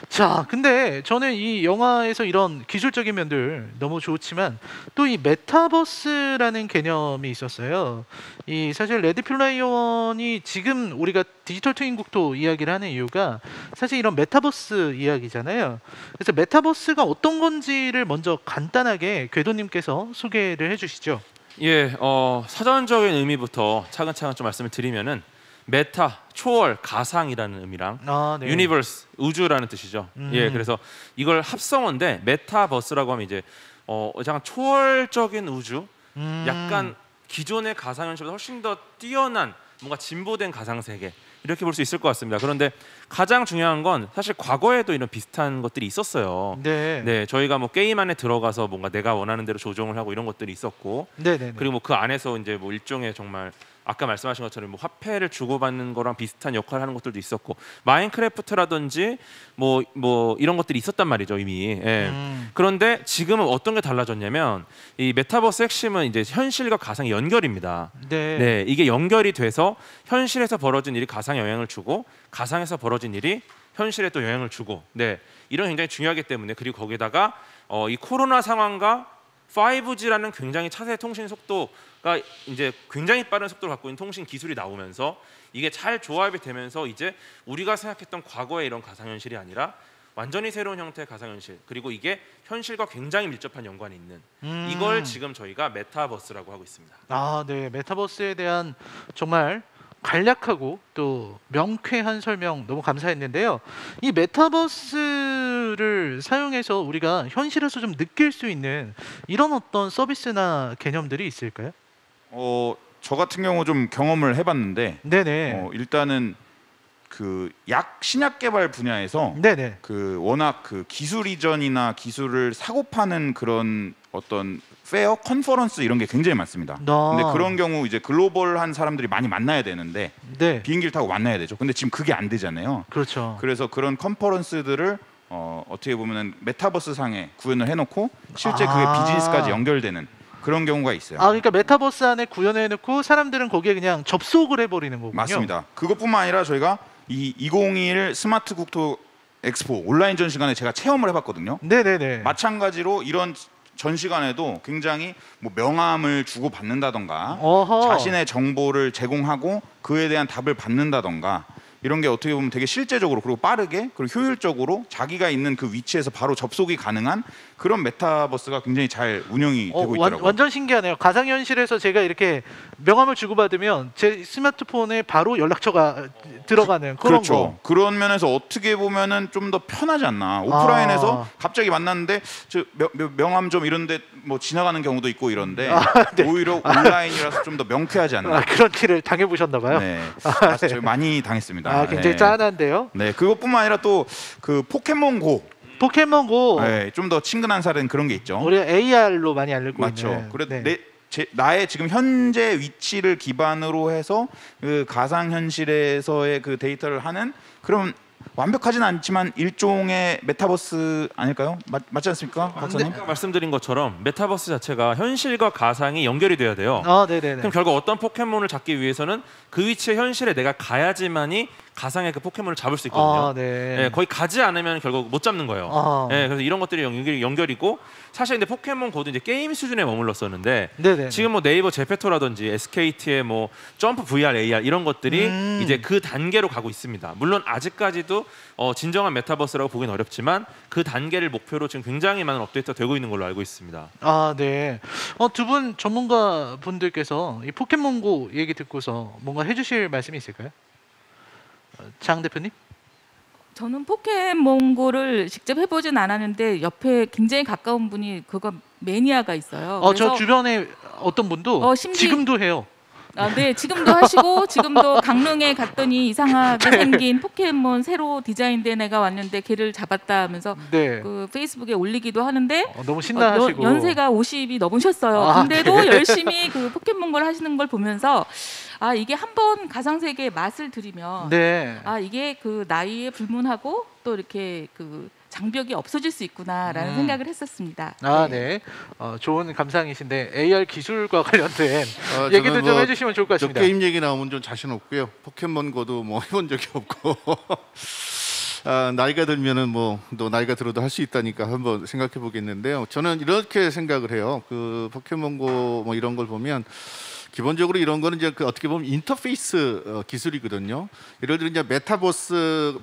자, 근데 저는 이 영화에서 이런 기술적인 면들 너무 좋지만 또 이 메타버스라는 개념이 있었어요. 이 사실 레드 플레이어 원이 지금 우리가 디지털 트윈 국토 이야기를 하는 이유가 사실 이런 메타버스 이야기잖아요. 그래서 메타버스가 어떤 건지를 먼저 간단하게 궤도님께서 소개를 해주시죠. 예, 사전적인 의미부터 차근차근 좀 말씀을 드리면은 메타, 초월, 가상이라는 의미랑 네. 유니버스, 우주라는 뜻이죠. 예, 그래서 이걸 합성어인데 메타버스라고 하면 이제 약간 초월적인 우주, 약간 기존의 가상현실보다 훨씬 더 뛰어난 뭔가 진보된 가상 세계 이렇게 볼 수 있을 것 같습니다. 그런데 가장 중요한 건 사실 과거에도 이런 비슷한 것들이 있었어요. 네. 네, 저희가 뭐 게임 안에 들어가서 뭔가 내가 원하는 대로 조정을 하고 이런 것들이 있었고, 네네. 그리고 뭐 그 안에서 이제 뭐 일종의 정말 아까 말씀하신 것처럼 뭐 화폐를 주고받는 거랑 비슷한 역할을 하는 것들도 있었고 마인크래프트라든지 뭐 이런 것들이 있었단 말이죠 이미. 예. 그런데 지금은 어떤 게 달라졌냐면 이 메타버스 핵심은 이제 현실과 가상의 연결입니다. 네. 네, 이게 연결이 돼서 현실에서 벌어진 일이 가상에 영향을 주고 가상에서 벌어진 일이 현실에 또 영향을 주고, 네, 이런 굉장히 중요하기 때문에 그리고 거기다가 이 코로나 상황과 5G라는 굉장히 차세대 통신 속도가 이제 굉장히 빠른 속도를 갖고 있는 통신 기술이 나오면서 이게 잘 조합이 되면서 이제 우리가 생각했던 과거의 이런 가상현실이 아니라 완전히 새로운 형태의 가상현실, 그리고 이게 현실과 굉장히 밀접한 연관이 있는 이걸 지금 저희가 메타버스라고 하고 있습니다. 아, 네. 메타버스에 대한 정말 간략하고 또 명쾌한 설명 너무 감사했는데요. 이 메타버스를 사용해서 우리가 현실에서 좀 느낄 수 있는 이런 어떤 서비스나 개념들이 있을까요? 저 같은 경우 좀 경험을 해봤는데 네네. 일단은 그 신약 개발 분야에서 네네. 그 워낙 그 기술 이전이나 기술을 사고 파는 그런 어떤 페어, 컨퍼런스 이런 게 굉장히 많습니다. 근데 그런 경우 이제 글로벌한 사람들이 많이 만나야 되는데 네. 비행기를 타고 만나야 되죠. 근데 지금 그게 안 되잖아요. 그렇죠. 그래서 그런 컨퍼런스들을 어떻게 보면은 메타버스 상에 구현을 해놓고 실제 그게 비즈니스까지 연결되는 그런 경우가 있어요. 아, 그러니까 메타버스 안에 구현해놓고 사람들은 거기에 그냥 접속을 해버리는 거군요. 맞습니다. 그것뿐만 아니라 저희가 이 2021 스마트 국토 엑스포 온라인 전시관에 제가 체험을 해봤거든요. 네네네. 마찬가지로 이런 전시관에도 굉장히 뭐 명함을 주고 받는다던가 어허. 자신의 정보를 제공하고 그에 대한 답을 받는다던가 이런 게 어떻게 보면 되게 실제적으로 그리고 빠르게 그리고 효율적으로 자기가 있는 그 위치에서 바로 접속이 가능한 그런 메타버스가 굉장히 잘 운영이 되고 있더라고요. 완전 신기하네요. 가상현실에서 제가 이렇게 명함을 주고받으면 제 스마트폰에 바로 연락처가 들어가는 그런 그렇죠. 거. 그런 면에서 어떻게 보면은 좀 더 편하지 않나. 오프라인에서 갑자기 만났는데 저 명함 좀 이런데 뭐 지나가는 경우도 있고 이런데 네. 오히려 온라인이라서 좀 더 명쾌하지 않나. 그런 티를 당해보셨나 봐요. 네. 네. 저희 많이 당했습니다. 굉장히 네. 짠한데요. 네, 그것뿐만 아니라 또 그 포켓몬고. 포켓몬고. 네, 좀 더 친근한 사례는 그런 게 있죠. 우리가 AR로 많이 알고 맞죠. 있는. 그래도 네. 나의 지금 현재 위치를 기반으로 해서 그 가상 현실에서의 그 데이터를 하는 그런 완벽하진 않지만 일종의 메타버스 아닐까요? 맞지 않습니까, 박사님? 아까 말씀드린 것처럼 메타버스 자체가 현실과 가상이 연결이 돼야 돼요. 네네네. 그럼 결국 어떤 포켓몬을 잡기 위해서는 그 위치의 현실에 내가 가야지만이 가상의 그 포켓몬을 잡을 수 있거든요. 네. 거의 가지 않으면 결국 못 잡는 거예요. 그래서 이런 것들이 연결이고 사실 근데 포켓몬 고도 이제 게임 수준에 머물렀었는데 네네. 지금 뭐 네이버 제페토라든지 SKT의 뭐 점프 VR, AR 이런 것들이 이제 그 단계로 가고 있습니다. 물론 아직까지도 진정한 메타버스라고 보기는 어렵지만 그 단계를 목표로 지금 굉장히 많은 업데이트가 되고 있는 걸로 알고 있습니다. 네. 두 분 전문가 분들께서 이 포켓몬고 얘기 듣고서 뭔가 해주실 말씀이 있을까요? 장 대표님? 저는 포켓몬고를 직접 해보진 않았는데 옆에 굉장히 가까운 분이 그거 매니아가 있어요. 저 주변에 어떤 분도 지금도 해요. 네, 지금도 하시고 지금도 강릉에 갔더니 이상하게 생긴 포켓몬 새로 디자인된 애가 왔는데 걔를 잡았다 하면서 그 페이스북에 올리기도 하는데 너무 신나하시고 연세가 50이 넘으셨어요. 근데도 열심히 그 포켓몬고를 하시는 걸 보면서 이게 한번 가상세계의 맛을 들이면 이게 그 나이에 불문하고 또 이렇게 그 장벽이 없어질 수 있구나라는 생각을 했었습니다. 네. 좋은 감상이신데 AR 기술과 관련된 얘기도 좀 해주시면 좋을 것 같습니다. 게임 얘기 나오면 좀 자신 없고요. 포켓몬고도 뭐 해본 적이 없고 나이가 들면은 뭐 또 나이가 들어도 할 수 있다니까 한번 생각해 보겠는데요. 저는 이렇게 생각을 해요. 그 포켓몬고 뭐 이런 걸 보면 기본적으로 이런 거는 이제 그 어떻게 보면 인터페이스 기술이거든요. 예를 들어 이제 메타버스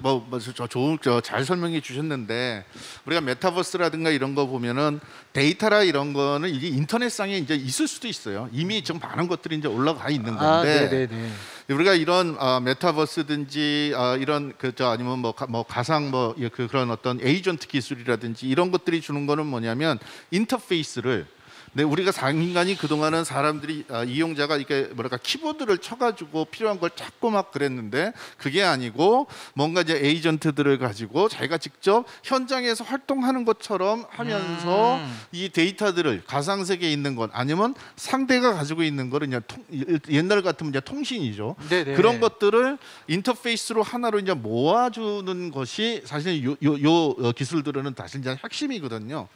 잘 설명해 주셨는데 우리가 메타버스라든가 이런 거 보면은 데이터라 이런 거는 이게 인터넷상에 이제 있을 수도 있어요. 이미 좀 많은 것들이 이제 올라가 있는 건데 우리가 이런 메타버스든지 이런 아니면 뭐 가상 그런 어떤 에이전트 기술이라든지 이런 것들이 주는 거는 뭐냐면 인터페이스를 우리가 인간이 그동안은 사람들이 이용자가 이렇게 키보드를 쳐가지고 필요한 걸 찾고 막 그랬는데 그게 아니고 뭔가 이제 에이전트들을 가지고 자기가 직접 현장에서 활동하는 것처럼 하면서 이 데이터들을 가상 세계에 있는 것 아니면 상대가 가지고 있는 거를 그냥 옛날 같으면 이제 통신이죠. 그런 것들을 인터페이스로 하나로 이제 모아주는 것이 사실 요 기술들은 사실 이제 핵심이거든요.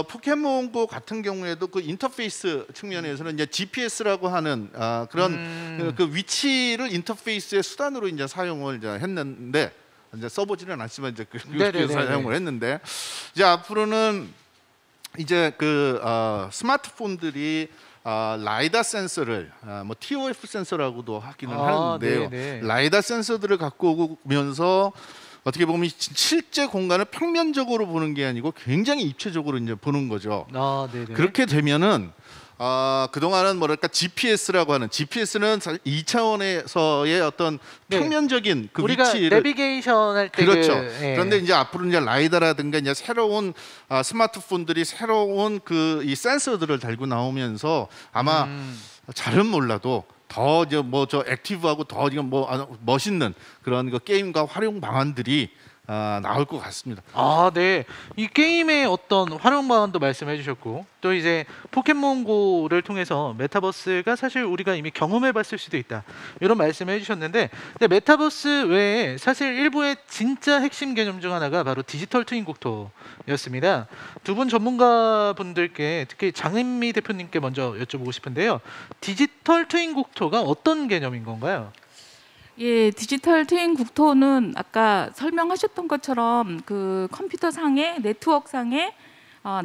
포켓몬고 같은 경우에도 그 인터페이스 측면에서는 이제 GPS라고 하는 그런 그 위치를 인터페이스의 수단으로 이제 사용을 이제 했는데 이제 써보지는 않지만 이제 그 사용을 했는데 이제 앞으로는 이제 그 스마트폰들이 라이다 센서를 뭐 TOF 센서라고도 하기는 하는데요. 라이다 센서들을 갖고 오면서 어떻게 보면 실제 공간을 평면적으로 보는 게 아니고 굉장히 입체적으로 이제 보는 거죠. 그렇게 되면은 그동안은 뭐랄까 GPS라고 하는 GPS는 2차원에서의 어떤 평면적인 그 우리가 위치를 내비게이션 할 때 그런데 이제 앞으로 이제 라이다라든가 이제 새로운 스마트폰들이 새로운 그 이 센서들을 달고 나오면서 아마 잘은 몰라도 더 이제 뭐 저 액티브하고 더 지금 뭐 멋있는 그런 그 게임과 활용 방안들이 나올 것 같습니다. 아, 네. 이 게임의 어떤 활용 방안도 말씀해 주셨고 또 이제 포켓몬고를 통해서 메타버스가 사실 우리가 이미 경험해 봤을 수도 있다. 이런 말씀을 해 주셨는데 근데 메타버스 외에 사실 일부의 진짜 핵심 개념 중 하나가 바로 디지털 트윈 국토였습니다. 두 분 전문가분들께 특히 장은미 대표님께 먼저 여쭤보고 싶은데요. 디지털 트윈 국토가 어떤 개념인 건가요? 예, 디지털 트윈 국토는 아까 설명하셨던 것처럼 그 컴퓨터 상에 네트워크 상에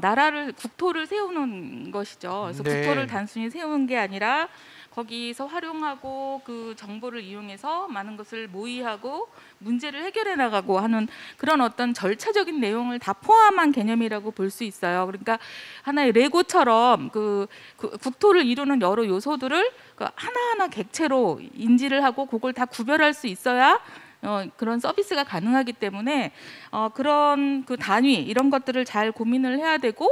나라를 국토를 세우는 것이죠. 그래서 네. 국토를 단순히 세우는 게 아니라 거기서 활용하고 그 정보를 이용해서 많은 것을 모의하고 문제를 해결해 나가고 하는 그런 어떤 절차적인 내용을 다 포함한 개념이라고 볼 수 있어요. 그러니까 하나의 레고처럼 그 국토를 이루는 여러 요소들을 그 하나하나 객체로 인지를 하고 그걸 다 구별할 수 있어야 그런 서비스가 가능하기 때문에 그런 그 단위 이런 것들을 잘 고민을 해야 되고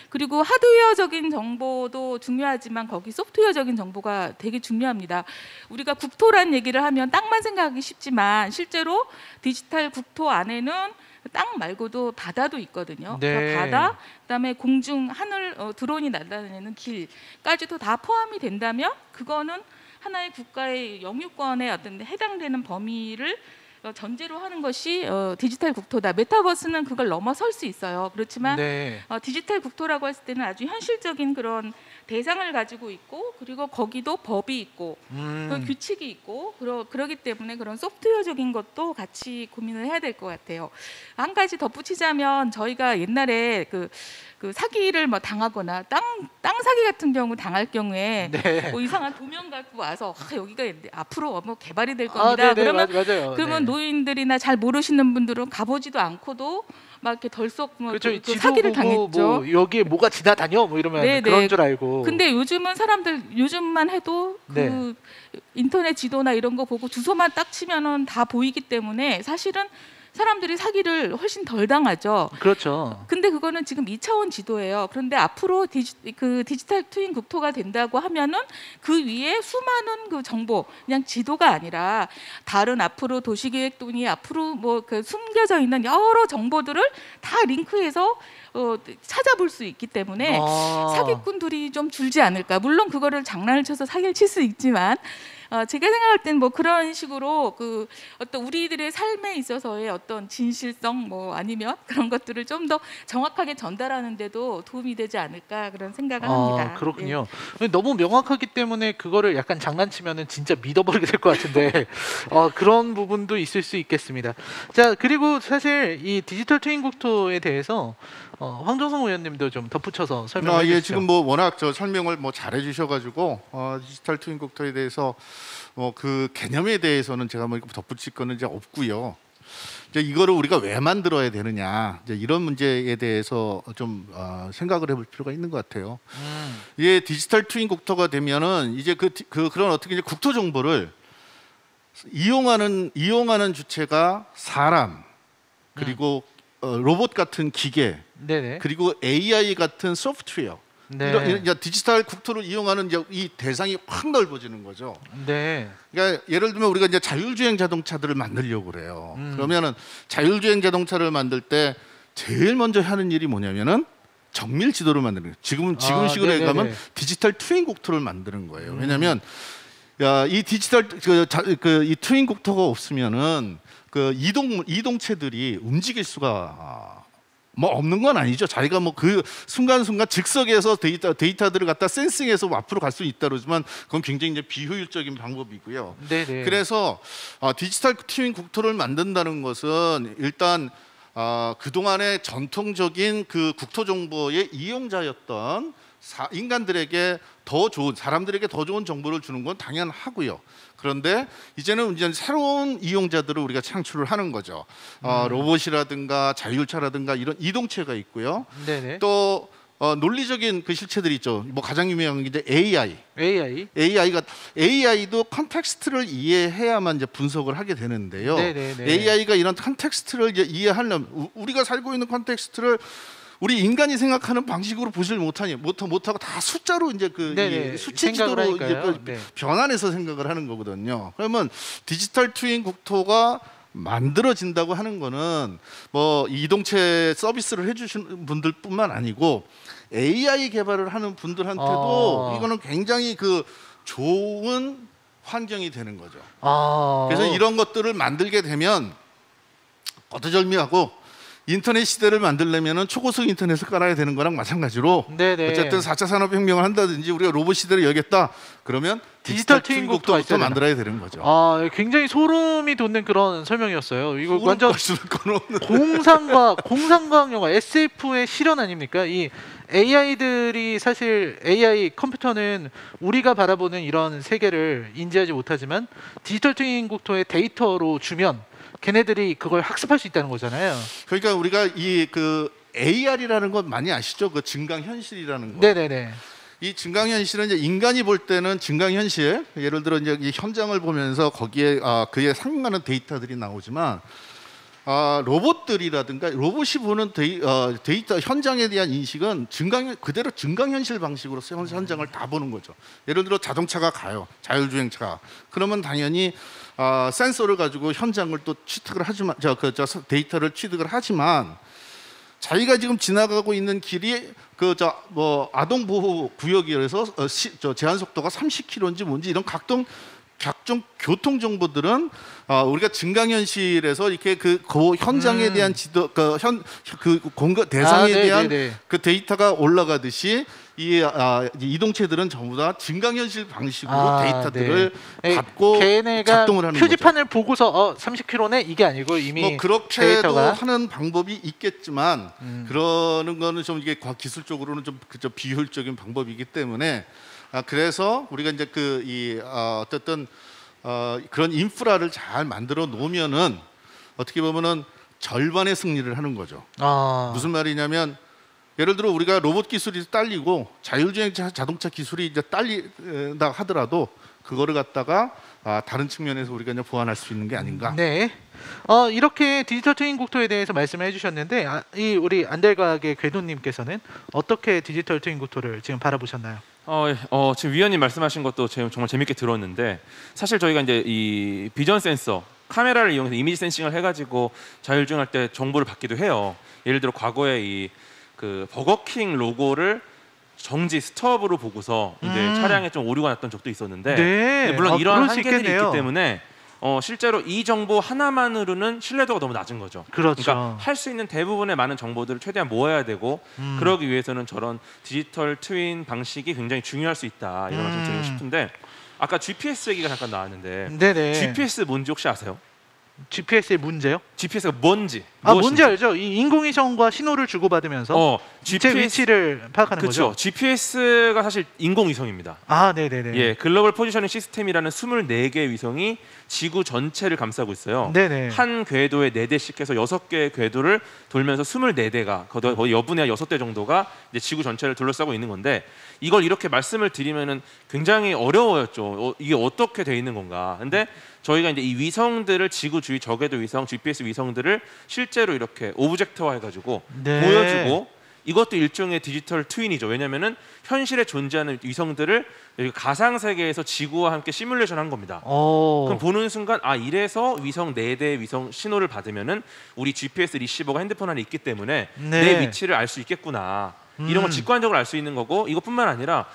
그리고 하드웨어적인 정보도 중요하지만 거기 소프트웨어적인 정보가 되게 중요합니다. 우리가 국토란 얘기를 하면 땅만 생각하기 쉽지만 실제로 디지털 국토 안에는 땅 말고도 바다도 있거든요. 네. 그래서 바다, 그다음에 공중, 하늘, 드론이 날아다니는 길까지도 다 포함이 된다면 그거는 하나의 국가의 영유권에 어떤 해당되는 범위를 전제로 하는 것이 디지털 국토다. 메타버스는 그걸 넘어설 수 있어요. 그렇지만 네. 디지털 국토라고 했을 때는 아주 현실적인 그런 대상을 가지고 있고 그리고 거기도 법이 있고 그 규칙이 있고 그러기 때문에 그런 소프트웨어적인 것도 같이 고민을 해야 될 것 같아요. 한 가지 덧붙이자면 저희가 옛날에 그 사기를 뭐 당하거나 땅 사기 같은 경우 당할 경우에 네. 뭐 이상한 도면 갖고 와서 여기가 앞으로 뭐 개발이 될 겁니다. 네네, 그러면 맞아요. 그러면 네. 노인들이나 잘 모르시는 분들은 가보지도 않고도 막 이렇게 덜썩 뭐 그렇죠. 그 지도 사기를 보고 당했죠. 뭐 여기에 뭐가 지나다녀 뭐 이러면 네, 그런 네. 줄 알고. 근데 요즘은 사람들 요즘만 해도 그 네. 인터넷 지도나 이런 거 보고 주소만 딱 치면은 다 보이기 때문에 사실은 사람들이 사기를 훨씬 덜 당하죠. 그렇죠. 근데 그거는 지금 2차원 지도예요. 그런데 앞으로 디지털 트윈 국토가 된다고 하면은 그 위에 수많은 그 정보, 그냥 지도가 아니라 다른 앞으로 도시계획동이 앞으로 뭐 그 숨겨져 있는 여러 정보들을 다 링크해서 찾아볼 수 있기 때문에 사기꾼들이 좀 줄지 않을까. 물론 그거를 장난을 쳐서 사기를 칠 수 있지만 제가 생각할 땐 뭐 그런 식으로 그 어떤 우리들의 삶에 있어서의 어떤 진실성 뭐 아니면 그런 것들을 좀 더 정확하게 전달하는 데도 도움이 되지 않을까 그런 생각을 합니다. 그렇군요. 너무 명확하기 때문에 그거를 약간 장난치면은 진짜 믿어버리게 될 것 같은데 그런 부분도 있을 수 있겠습니다. 자, 그리고 사실 이 디지털 트윈 국토에 대해서 황정성 의원님도 좀 덧붙여서 설명해 주시죠. 예, 지금 뭐 워낙 저 설명을 뭐 잘해 주셔가지고 디지털 트윈 국토에 대해서 그 개념에 대해서는 제가 뭐 덧붙일 거는 이제 없고요. 이제 이거를 우리가 왜 만들어야 되느냐 이제 이런 문제에 대해서 좀 생각을 해볼 필요가 있는 것 같아요. 이게 디지털 트윈 국토가 되면은 이제 그런 어떻게 이제 국토 정보를 이용하는 주체가 사람 그리고 로봇 같은 기계 네네. 그리고 AI 같은 소프트웨어 네. 이런 디지털 국토를 이용하는 이제 이 대상이 확 넓어지는 거죠. 네. 그러니까 예를 들면 우리가 이제 자율주행 자동차들을 만들려고 그래요. 그러면은 자율주행 자동차를 만들 때 제일 먼저 하는 일이 뭐냐면은 정밀 지도를 만드는 거예요. 지금 시골에 네네네. 가면 디지털 트윈 국토를 만드는 거예요. 왜냐하면 이 디지털 이 트윈 국토가 없으면은 그 이동체들이 움직일 수가 뭐 없는 건 아니죠. 자기가 뭐 그 순간순간 즉석에서 데이터들을 갖다 센싱해서 앞으로 갈 수 있다 그러지만 그건 굉장히 이제 비효율적인 방법이고요. 네네. 그래서 디지털 트윈 국토를 만든다는 것은 일단 그동안의 전통적인 그 국토 정보의 이용자였던 인간들에게 사람들에게 더 좋은 정보를 주는 건 당연하고요. 그런데 이제는 새로운 이용자들을 우리가 창출을 하는 거죠. 로봇이라든가 자율차라든가 이런 이동체가 있고요. 네네. 또 논리적인 그 실체들이 있죠. 뭐 가장 유명한 게 이제 AI도 컨텍스트를 이해해야만 이제 분석을 하게 되는데요. 네네네. AI가 이런 컨텍스트를 이제 이해하려면 우리가 살고 있는 컨텍스트를 우리 인간이 생각하는 방식으로 보질 못하고 다 숫자로 이제 그 네네, 이 수치 생각을 지도로 이제 하니까요. 그 네. 변환해서 생각을 하는 거거든요. 그러면 디지털 트윈 국토가 만들어진다고 하는 거는 뭐 이동체 서비스를 해주시는 분들뿐만 아니고 AI 개발을 하는 분들한테도 이거는 굉장히 그 좋은 환경이 되는 거죠. 그래서 이런 것들을 만들게 되면 거두절미하고 인터넷 시대를 만들려면은 초고속 인터넷을 깔아야 되는 거랑 마찬가지로 네네. 어쨌든 4차 산업혁명을 한다든지 우리가 로봇 시대를 열겠다 그러면 디지털 디지털 트윈 트윈 국토가 국토부터 있어야 만들어야 되는 거죠. 굉장히 소름이 돋는 그런 설명이었어요. 이거 소름 완전 끼칠 건 없는. 공상과학 영화 SF의 실현 아닙니까? 이 AI들이 사실 AI 컴퓨터는 우리가 바라보는 이런 세계를 인지하지 못하지만 디지털 트윈 국토의 데이터로 주면 걔네들이 그걸 학습할 수 있다는 거잖아요. 그러니까 우리가 이 그 AR이라는 건 많이 아시죠? 그 증강현실이라는 거. 네네네. 이 증강현실은 이제 인간이 볼 때는 증강현실, 예를 들어 이제 이 현장을 보면서 거기에 그에 상응하는 데이터들이 나오지만 로봇들이라든가 로봇이 보는 데이터 현장에 대한 인식은 그대로 증강현실 방식으로 현장을 다 보는 거죠. 예를 들어 자동차가 가요, 자율주행차가. 그러면 당연히 센서를 가지고 현장을 또 취득을 하지만 데이터를 취득을 하지만 자기가 지금 지나가고 있는 길이 아동 보호 구역이라서 제한 속도가 30km인지 뭔지 이런 각종 교통 정보들은 우리가 증강현실에서 이렇게 그 현장에 대한 지도 공간 대상에 대한 그 데이터가 올라가듯이 이 이동체들은 전부 다 증강현실 방식으로 데이터들을 받고 걔네가 작동을 하는 표지판을 보고서 30km네 이게 아니고 이미 뭐 그렇게도 데이터가 하는 방법이 있겠지만 그러는 거는 좀 이게 기술적으로는 좀 비효율적인 방법이기 때문에 그래서 우리가 이제 어쨌든 그런 인프라를 잘 만들어 놓으면은 어떻게 보면은 절반의 승리를 하는 거죠. 무슨 말이냐면 예를 들어 우리가 로봇 기술이 딸리고 자율주행 자동차 기술이 이제 딸린다 하더라도 그거를 갖다가 다른 측면에서 우리가 이제 보완할 수 있는 게 아닌가. 네. 이렇게 디지털 트윈 국토에 대해서 말씀을 해주셨는데 이 우리 안델과학의 궤도님께서는 어떻게 디지털 트윈 국토를 지금 바라보셨나요? 지금 위원님 말씀하신 것도 정말 재밌게 들었는데 사실 저희가 이제 이 비전 센서 카메라를 이용해서 이미지 센싱을 해가지고 자율주행할 때 정보를 받기도 해요. 예를 들어 과거에 그 버거킹 로고를 정지 스톱으로 보고서 이제 차량에 좀 오류가 났던 적도 있었는데 근데 물론 이러한 한계들이 있기 때문에 실제로 이 정보 하나만으로는 신뢰도가 너무 낮은 거죠. 그렇죠. 그러니까 할 수 있는 대부분의 많은 정보들을 최대한 모아야 되고 그러기 위해서는 저런 디지털 트윈 방식이 굉장히 중요할 수 있다 이런 말씀 드리고 싶은데 아까 GPS 얘기가 잠깐 나왔는데 네네. GPS 뭔지 혹시 아세요? GPS의 문제요? GPS가 뭔지 뭔지 알죠? 이 인공위성과 신호를 주고받으면서 제 위치를 파악하는 그쵸? 거죠. GPS가 사실 인공위성입니다. 네네네. 예, 글로벌 포지셔닝 시스템이라는 24개의 위성이 지구 전체를 감싸고 있어요. 네네. 한 궤도에 4대씩 해서 6개의 궤도를 돌면서 24대가 거의 여분의 6대 정도가 이제 지구 전체를 둘러싸고 있는 건데 이걸 이렇게 말씀을 드리면은 굉장히 어려워였죠. 이게 어떻게 돼 있는 건가? 근데 저희가 이제 이 위성들을 지구 주위 저궤도 위성, GPS 위성들을 실제로 이렇게 오브젝트화 해가지고 보여주고 이것도 일종의 디지털 트윈이죠. 왜냐하면은 현실에 존재하는 위성들을 가상 세계에서 지구와 함께 시뮬레이션한 겁니다. 그럼 보는 순간 이래서 위성 4대 위성 신호를 받으면은 우리 GPS 리시버가 핸드폰 안에 있기 때문에 내 위치를 알 수 있겠구나. 이런 걸 직관적으로 알 수 있는 거고 이것뿐만 아니라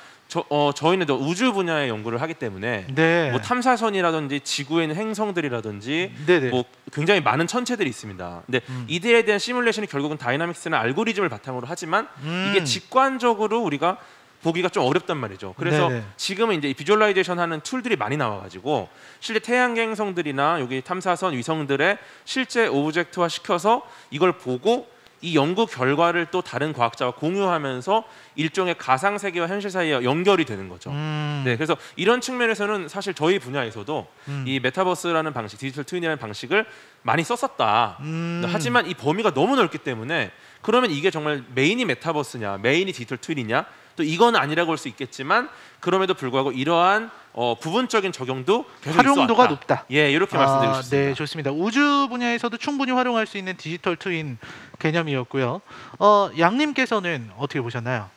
저희는 또 우주 분야의 연구를 하기 때문에 뭐 탐사선이라든지 지구에 있는 행성들이라든지 뭐 굉장히 많은 천체들이 있습니다. 근데 이들에 대한 시뮬레이션이 결국은 다이나믹스나 알고리즘을 바탕으로 하지만 이게 직관적으로 우리가 보기가 좀 어렵단 말이죠. 그래서 지금은 이제 비주얼라이제이션 하는 툴들이 많이 나와가지고 실제 태양계 행성들이나 여기 탐사선 위성들의 실제 오브젝트화 시켜서 이걸 보고 이 연구 결과를 또 다른 과학자와 공유하면서 일종의 가상 세계와 현실 사이에 연결이 되는 거죠. 네, 그래서 이런 측면에서는 사실 저희 분야에서도 이 메타버스라는 방식, 디지털 트윈이라는 방식을 많이 썼었다. 하지만 이 범위가 너무 넓기 때문에 그러면 이게 정말 메인이 메타버스냐, 메인이 디지털 트윈이냐 또 이건 아니라고 할 수 있겠지만 그럼에도 불구하고 이러한 부분적인 적용도 계속 활용도가 있어왔다. 높다. 예, 이렇게 말씀드리고 싶습니다. 네, 좋습니다. 우주 분야에서도 충분히 활용할 수 있는 디지털 트윈 개념이었고요. 양님께서는 어떻게 보셨나요?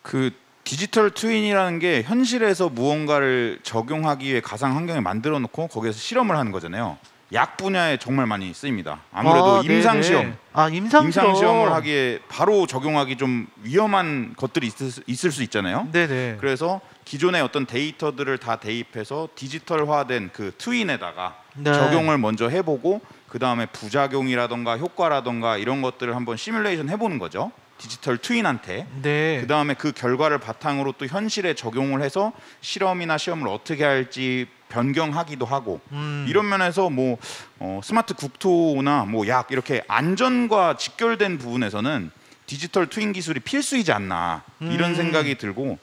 그 디지털 트윈이라는 게 현실에서 무언가를 적용하기 위해 가상 환경을 만들어 놓고 거기에서 실험을 하는 거잖아요. 약 분야에 정말 많이 쓰입니다. 아무래도 임상 시험, 임상 시험을 하기에 바로 적용하기 좀 위험한 것들이 있을 수 있잖아요. 네네. 그래서 기존의 어떤 데이터들을 다 대입해서 디지털화된 그 트윈에다가 네. 적용을 먼저 해보고 그 다음에 부작용이라던가 효과라던가 이런 것들을 한번 시뮬레이션 해보는 거죠. 디지털 트윈한테. 네. 그 다음에 그 결과를 바탕으로 또 현실에 적용을 해서 실험이나 시험을 어떻게 할지 변경하기도 하고 이런 면에서 뭐 스마트 국토나 뭐 약 이렇게 안전과 직결된 부분에서는 디지털 트윈 기술이 필수이지 않나 이런 생각이 들고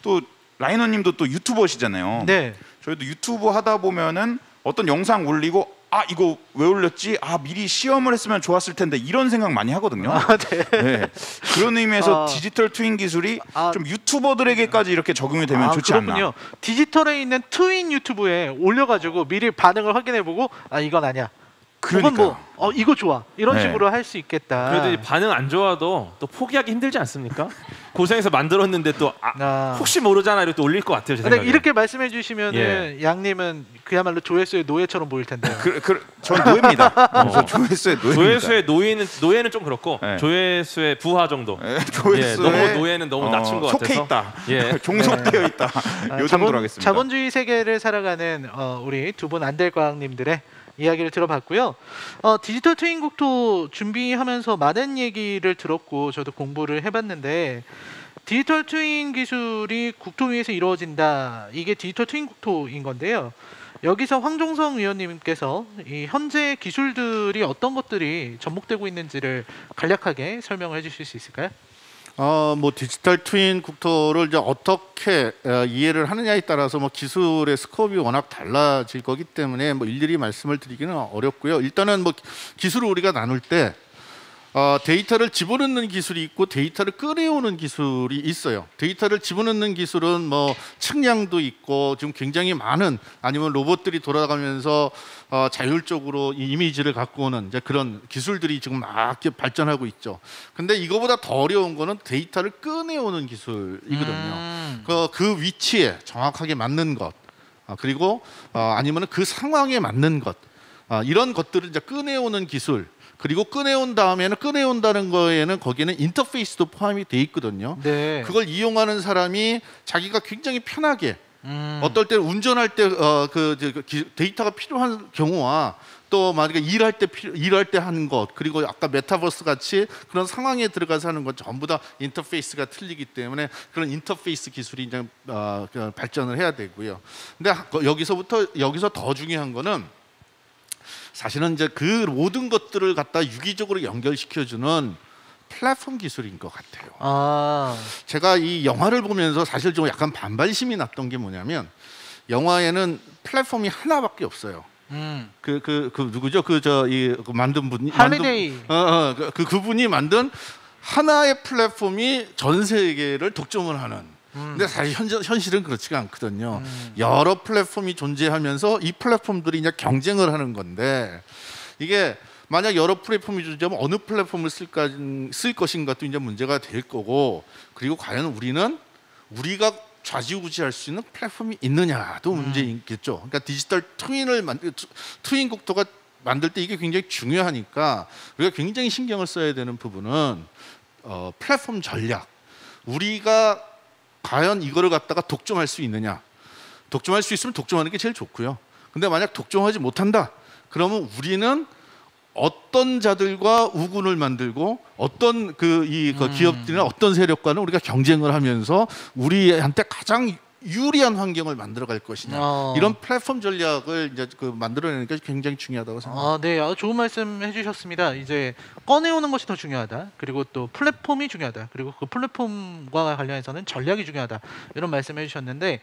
또 라이너님도 또 유튜버시잖아요. 네. 저희도 유튜브 하다 보면은 어떤 영상 올리고 이거 왜 올렸지? 미리 시험을 했으면 좋았을 텐데 이런 생각 많이 하거든요. 네. 네. 그런 의미에서 디지털 트윈 기술이 좀 유튜버들에게까지 이렇게 적용이 되면 좋지 그렇군요. 않나. 디지털에 있는 트윈 유튜브에 올려가지고 미리 반응을 확인해보고 이건 아니야. 그러니까 이거 좋아. 이런 네. 식으로 할 수 있겠다. 그래도 이 반응 안 좋아도 또 포기하기 힘들지 않습니까? 고생해서 만들었는데 또 혹시 모르잖아 이렇게 또 올릴 것 같아요. 제 근데 생각에. 이렇게 말씀해 주시면은 양님은 그야말로 조회수의 노예처럼 보일 텐데요. 전 노예입니다. 저 조회수의 노예입니다. 조회수의 노예는 좀 그렇고 네. 조회수의 부하 정도. 조회수의 너무 노예는 너무 낮춘 것 속해 같아서. 있다. 예. 종속되어 있다. 요 정도로 하겠습니다. 자본주의 세계를 살아가는 우리 두 분 안될과학님들의 이야기를 들어봤고요. 디지털 트윈 국토 준비하면서 많은 얘기를 들었고 저도 공부를 해봤는데 디지털 트윈 기술이 국토 위에서 이루어진다. 이게 디지털 트윈 국토인 건데요. 여기서 황종성 위원님께서 이 현재 기술들이 어떤 것들이 접목되고 있는지를 간략하게 설명을 해주실 수 있을까요? 뭐 디지털 트윈 국토를 이제 어떻게 이해를 하느냐에 따라서 뭐 기술의 스코업이 워낙 달라질 거기 때문에 뭐 일일이 말씀을 드리기는 어렵고요. 일단은 뭐 기술을 우리가 나눌 때 데이터를 집어넣는 기술이 있고 데이터를 꺼내오는 기술이 있어요. 데이터를 집어넣는 기술은 뭐 측량도 있고 지금 굉장히 많은 아니면 로봇들이 돌아가면서 자율적으로 이 이미지를 갖고 오는 이제 그런 기술들이 지금 막 발전하고 있죠. 근데 이거보다 더 어려운 거는 데이터를 꺼내오는 기술이거든요. 그 위치에 정확하게 맞는 것, 그리고 아니면 그 상황에 맞는 것, 이런 것들을 이제 꺼내오는 기술. 그리고 꺼내온 다음에는 꺼내온다는 거에는 거기에는 인터페이스도 포함이 돼 있거든요. 네. 그걸 이용하는 사람이 자기가 굉장히 편하게 어떨 때는 운전할 때 데이터가 필요한 경우와 또 만약에 일할 때 하는 것 그리고 아까 메타버스 같이 그런 상황에 들어가서 하는 건 전부 다 인터페이스가 틀리기 때문에 그런 인터페이스 기술이 이제 발전을 해야 되고요. 근데 여기서 더 중요한 거는 사실은 이제 그 모든 것들을 갖다 유기적으로 연결시켜주는 플랫폼 기술인 것 같아요. 제가 이 영화를 보면서 사실 좀 약간 반발심이 났던 게 뭐냐면 영화에는 플랫폼이 하나밖에 없어요. 그 누구죠? 그 만든 분이 할리데이. 그분이 만든 하나의 플랫폼이 전 세계를 독점을 하는. 근데 사실 현실은 그렇지가 않거든요. 여러 플랫폼이 존재하면서 이 플랫폼들이 이제 경쟁을 하는 건데 이게 만약 여러 플랫폼이 존재하면 어느 플랫폼을 쓸 것인가도 이제 문제가 될 거고 그리고 과연 우리가 좌지우지할 수 있는 플랫폼이 있느냐도 문제있겠죠. 그러니까 디지털 트윈 국토가 만들 때 이게 굉장히 중요하니까 우리가 굉장히 신경을 써야 되는 부분은 플랫폼 전략. 우리가 과연 이거를 갖다가 독점할 수 있느냐? 독점할 수 있으면 독점하는 게 제일 좋고요. 근데 만약 독점하지 못한다, 그러면 우리는 어떤 자들과 우군을 만들고 어떤 기업들이나 어떤 세력과는 우리가 경쟁을 하면서 우리한테 가장 유리한 환경을 만들어갈 것이냐 이런 플랫폼 전략을 이제 만들어내는 게 굉장히 중요하다고 생각합니다. 네, 좋은 말씀 해주셨습니다. 이제 꺼내오는 것이 더 중요하다. 그리고 또 플랫폼이 중요하다. 그리고 그 플랫폼과 관련해서는 전략이 중요하다. 이런 말씀 해주셨는데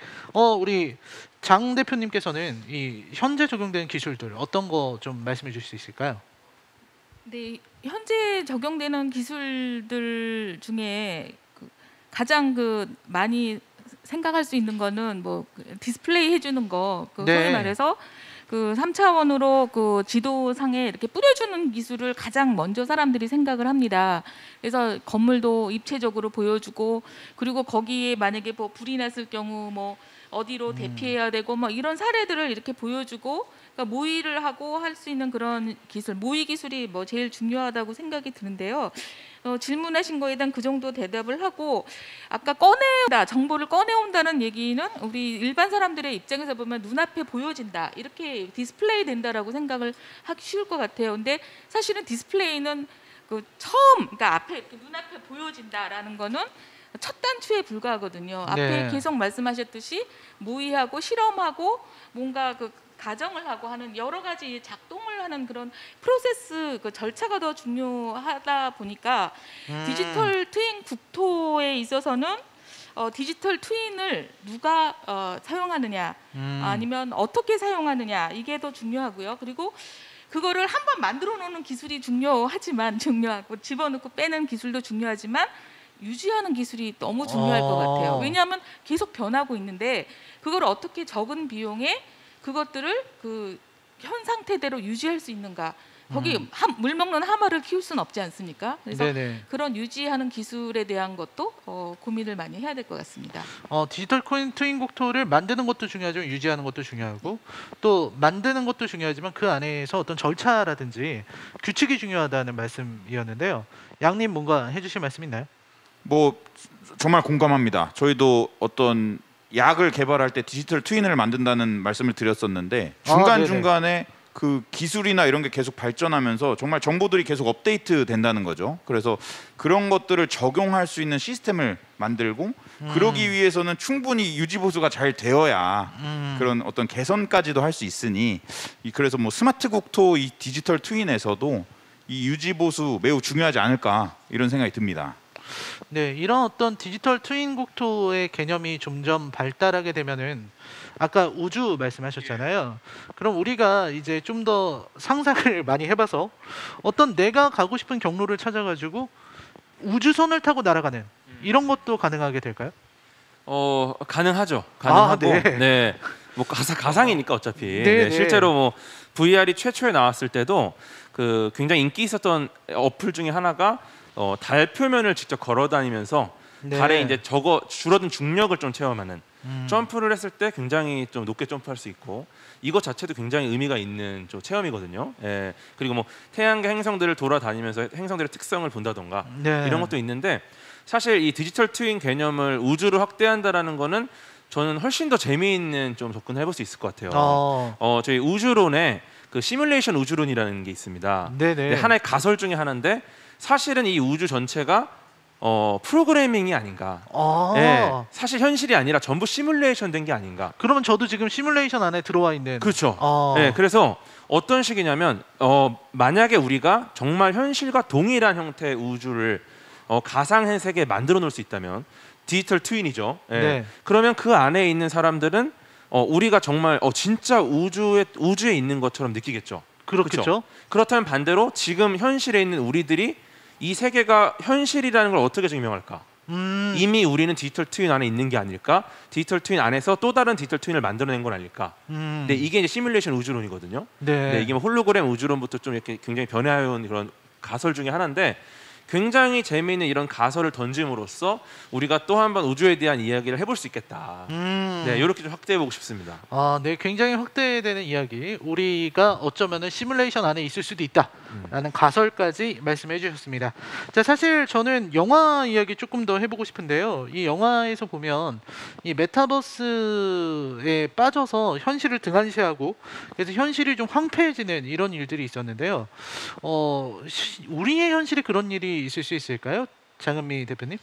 우리 장 대표님께서는 이 현재 적용되는 기술들 어떤 거 좀 말씀해 주실 수 있을까요? 네, 현재 적용되는 기술들 중에 가장 많이 생각할 수 있는 거는 뭐 디스플레이 해주는 거, 네. 소위 말해서 3차원으로 지도상에 이렇게 뿌려주는 기술을 가장 먼저 사람들이 생각을 합니다. 그래서 건물도 입체적으로 보여주고, 그리고 거기에 만약에 뭐 불이 났을 경우 뭐 어디로 대피해야 되고 뭐 이런 사례들을 이렇게 보여주고, 그러니까 모의를 하고 할 수 있는 그런 기술, 모의 기술이 뭐 제일 중요하다고 생각이 드는데요. 질문하신 거에 대한 그 정도 대답을 하고, 아까 정보를 꺼내온다는 얘기는 우리 일반 사람들의 입장에서 보면 눈앞에 보여진다, 이렇게 디스플레이 된다라고 생각을 하기 쉬울 것 같아요. 근데 사실은 디스플레이는 그러니까 앞에 이렇게 눈앞에 보여진다라는 거는 첫 단추에 불과하거든요. 앞에 네. 계속 말씀하셨듯이 모의하고 실험하고 뭔가 가정을 하고 하는 여러 가지 작동을 하는 그런 프로세스 절차가 더 중요하다 보니까 디지털 트윈 국토에 있어서는 디지털 트윈을 누가 사용하느냐, 아니면 어떻게 사용하느냐, 이게 더 중요하고요. 그리고 그거를 한번 만들어 놓는 기술이 중요하고 집어넣고 빼는 기술도 중요하지만 유지하는 기술이 너무 중요할 것 같아요. 왜냐하면 계속 변하고 있는데 그걸 어떻게 적은 비용에 그것들을 현 상태대로 유지할 수 있는가? 거기 물 먹는 하마를 키울 수는 없지 않습니까? 그래서 네네. 그런 유지하는 기술에 대한 것도 고민을 많이 해야 될 것 같습니다. 디지털 트윈 국토를 만드는 것도 중요하지만 유지하는 것도 중요하고, 또 만드는 것도 중요하지만 그 안에서 어떤 절차라든지 규칙이 중요하다는 말씀이었는데요. 양님 뭔가 해주실 말씀 있나요? 뭐 정말 공감합니다. 저희도 어떤 약을 개발할 때 디지털 트윈을 만든다는 말씀을 드렸었는데 중간중간에 그 기술이나 이런 게 계속 발전하면서 정말 정보들이 계속 업데이트 된다는 거죠. 그래서 그런 것들을 적용할 수 있는 시스템을 만들고, 그러기 위해서는 충분히 유지 보수가 잘 되어야 그런 어떤 개선까지도 할 수 있으니, 그래서 뭐 스마트 국토 이 디지털 트윈에서도 이 유지 보수 매우 중요하지 않을까, 이런 생각이 듭니다. 네, 이런 어떤 디지털 트윈 국토의 개념이 점점 발달하게 되면은, 아까 우주 말씀하셨잖아요. 그럼 우리가 이제 좀 더 상상을 많이 해봐서 어떤 내가 가고 싶은 경로를 찾아가지고 우주선을 타고 날아가는 이런 것도 가능하게 될까요? 가능하죠. 가능하고, 네. 네. 뭐 가상이니까 어차피. 네, 네, 네. 실제로 뭐 VR이 최초에 나왔을 때도 굉장히 인기 있었던 어플 중에 하나가 달 표면을 직접 걸어다니면서 네. 달에 이제 줄어든 중력을 좀 체험하는, 점프를 했을 때 굉장히 좀 높게 점프할 수 있고, 이것 자체도 굉장히 의미가 있는 좀 체험이거든요. 예. 그리고 뭐 태양계 행성들을 돌아다니면서 행성들의 특성을 본다던가, 네. 이런 것도 있는데, 사실 이 디지털 트윈 개념을 우주로 확대한다라는 거는 저는 훨씬 더 재미있는 좀 접근을 해볼 수 있을 것 같아요. 저희 우주론에 시뮬레이션 우주론이라는 게 있습니다. 네네. 하나의 가설 중에 하나인데, 사실은 이 우주 전체가 프로그래밍이 아닌가. 예, 사실 현실이 아니라 전부 시뮬레이션 된 게 아닌가. 그러면 저도 지금 시뮬레이션 안에 들어와 있는. 그렇죠. 예, 그래서 어떤 식이냐면 만약에 우리가 정말 현실과 동일한 형태의 우주를 가상의 세계에 만들어 놓을 수 있다면, 디지털 트윈이죠. 예. 네. 그러면 그 안에 있는 사람들은 우리가 정말 진짜 우주에 있는 것처럼 느끼겠죠. 그렇겠죠. 그렇죠? 그렇다면 반대로 지금 현실에 있는 우리들이 이 세계가 현실이라는 걸 어떻게 증명할까? 이미 우리는 디지털 트윈 안에 있는 게 아닐까? 디지털 트윈 안에서 또 다른 디지털 트윈을 만들어낸 건 아닐까? 네, 이게 이제 시뮬레이션 우주론이거든요. 네. 네, 이게 뭐 홀로그램 우주론부터 좀 이렇게 굉장히 변화해온 그런 가설 중에 하나인데, 굉장히 재미있는 이런 가설을 던짐으로써 우리가 또 한 번 우주에 대한 이야기를 해볼 수 있겠다. 네, 이렇게 좀 확대해보고 싶습니다. 네, 굉장히 확대되는 이야기. 우리가 어쩌면은 시뮬레이션 안에 있을 수도 있다라는 가설까지 말씀해 주셨습니다. 자, 사실 저는 영화 이야기 조금 더 해보고 싶은데요. 이 영화에서 보면 이 메타버스에 빠져서 현실을 등한시하고, 그래서 현실이 좀 황폐해지는 이런 일들이 있었는데요. 우리의 현실에 그런 일이 있을 수 있을까요, 장은미 대표님?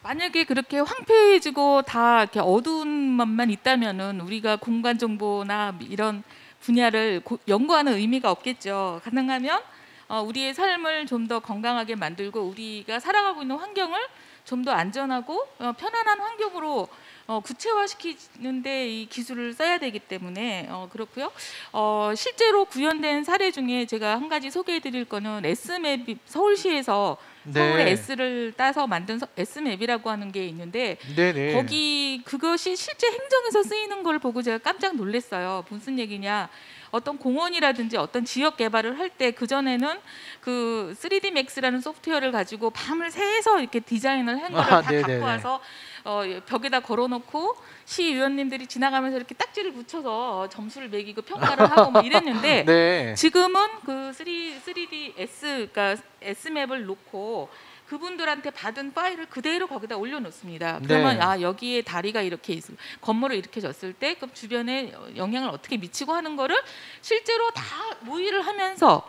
만약에 그렇게 황폐해지고 다 이렇게 어두운 것만 있다면은 우리가 공간 정보나 이런 분야를 연구하는 의미가 없겠죠. 가능하면 우리의 삶을 좀 더 건강하게 만들고 우리가 살아가고 있는 환경을 좀 더 안전하고 편안한 환경으로 구체화시키는데 이 기술을 써야 되기 때문에 그렇고요. 실제로 구현된 사례 중에 제가 한 가지 소개해드릴 거는 S맵 서울시에서 서울의 S를 따서 만든 S맵이라고 하는 게 있는데 네네. 거기 그것이 실제 행정에서 쓰이는 걸 보고 제가 깜짝 놀랐어요. 무슨 얘기냐? 어떤 공원이라든지 어떤 지역 개발을 할 때 그 전에는 그 3D Max라는 소프트웨어를 가지고 밤을 새서 이렇게 디자인을 한 거를 다 네네네. 갖고 와서 벽에다 걸어놓고 시의원님들이 지나가면서 이렇게 딱지를 붙여서 점수를 매기고 평가를 하고 뭐 이랬는데 네. 지금은 그 3D S 그러니까 S맵을 놓고 그분들한테 받은 파일을 그대로 거기다 올려놓습니다. 그러면 네. 여기에 다리가 이렇게 건물을 이렇게 졌을 때 그 주변에 영향을 어떻게 미치고 하는 거를 실제로 다 모의를 하면서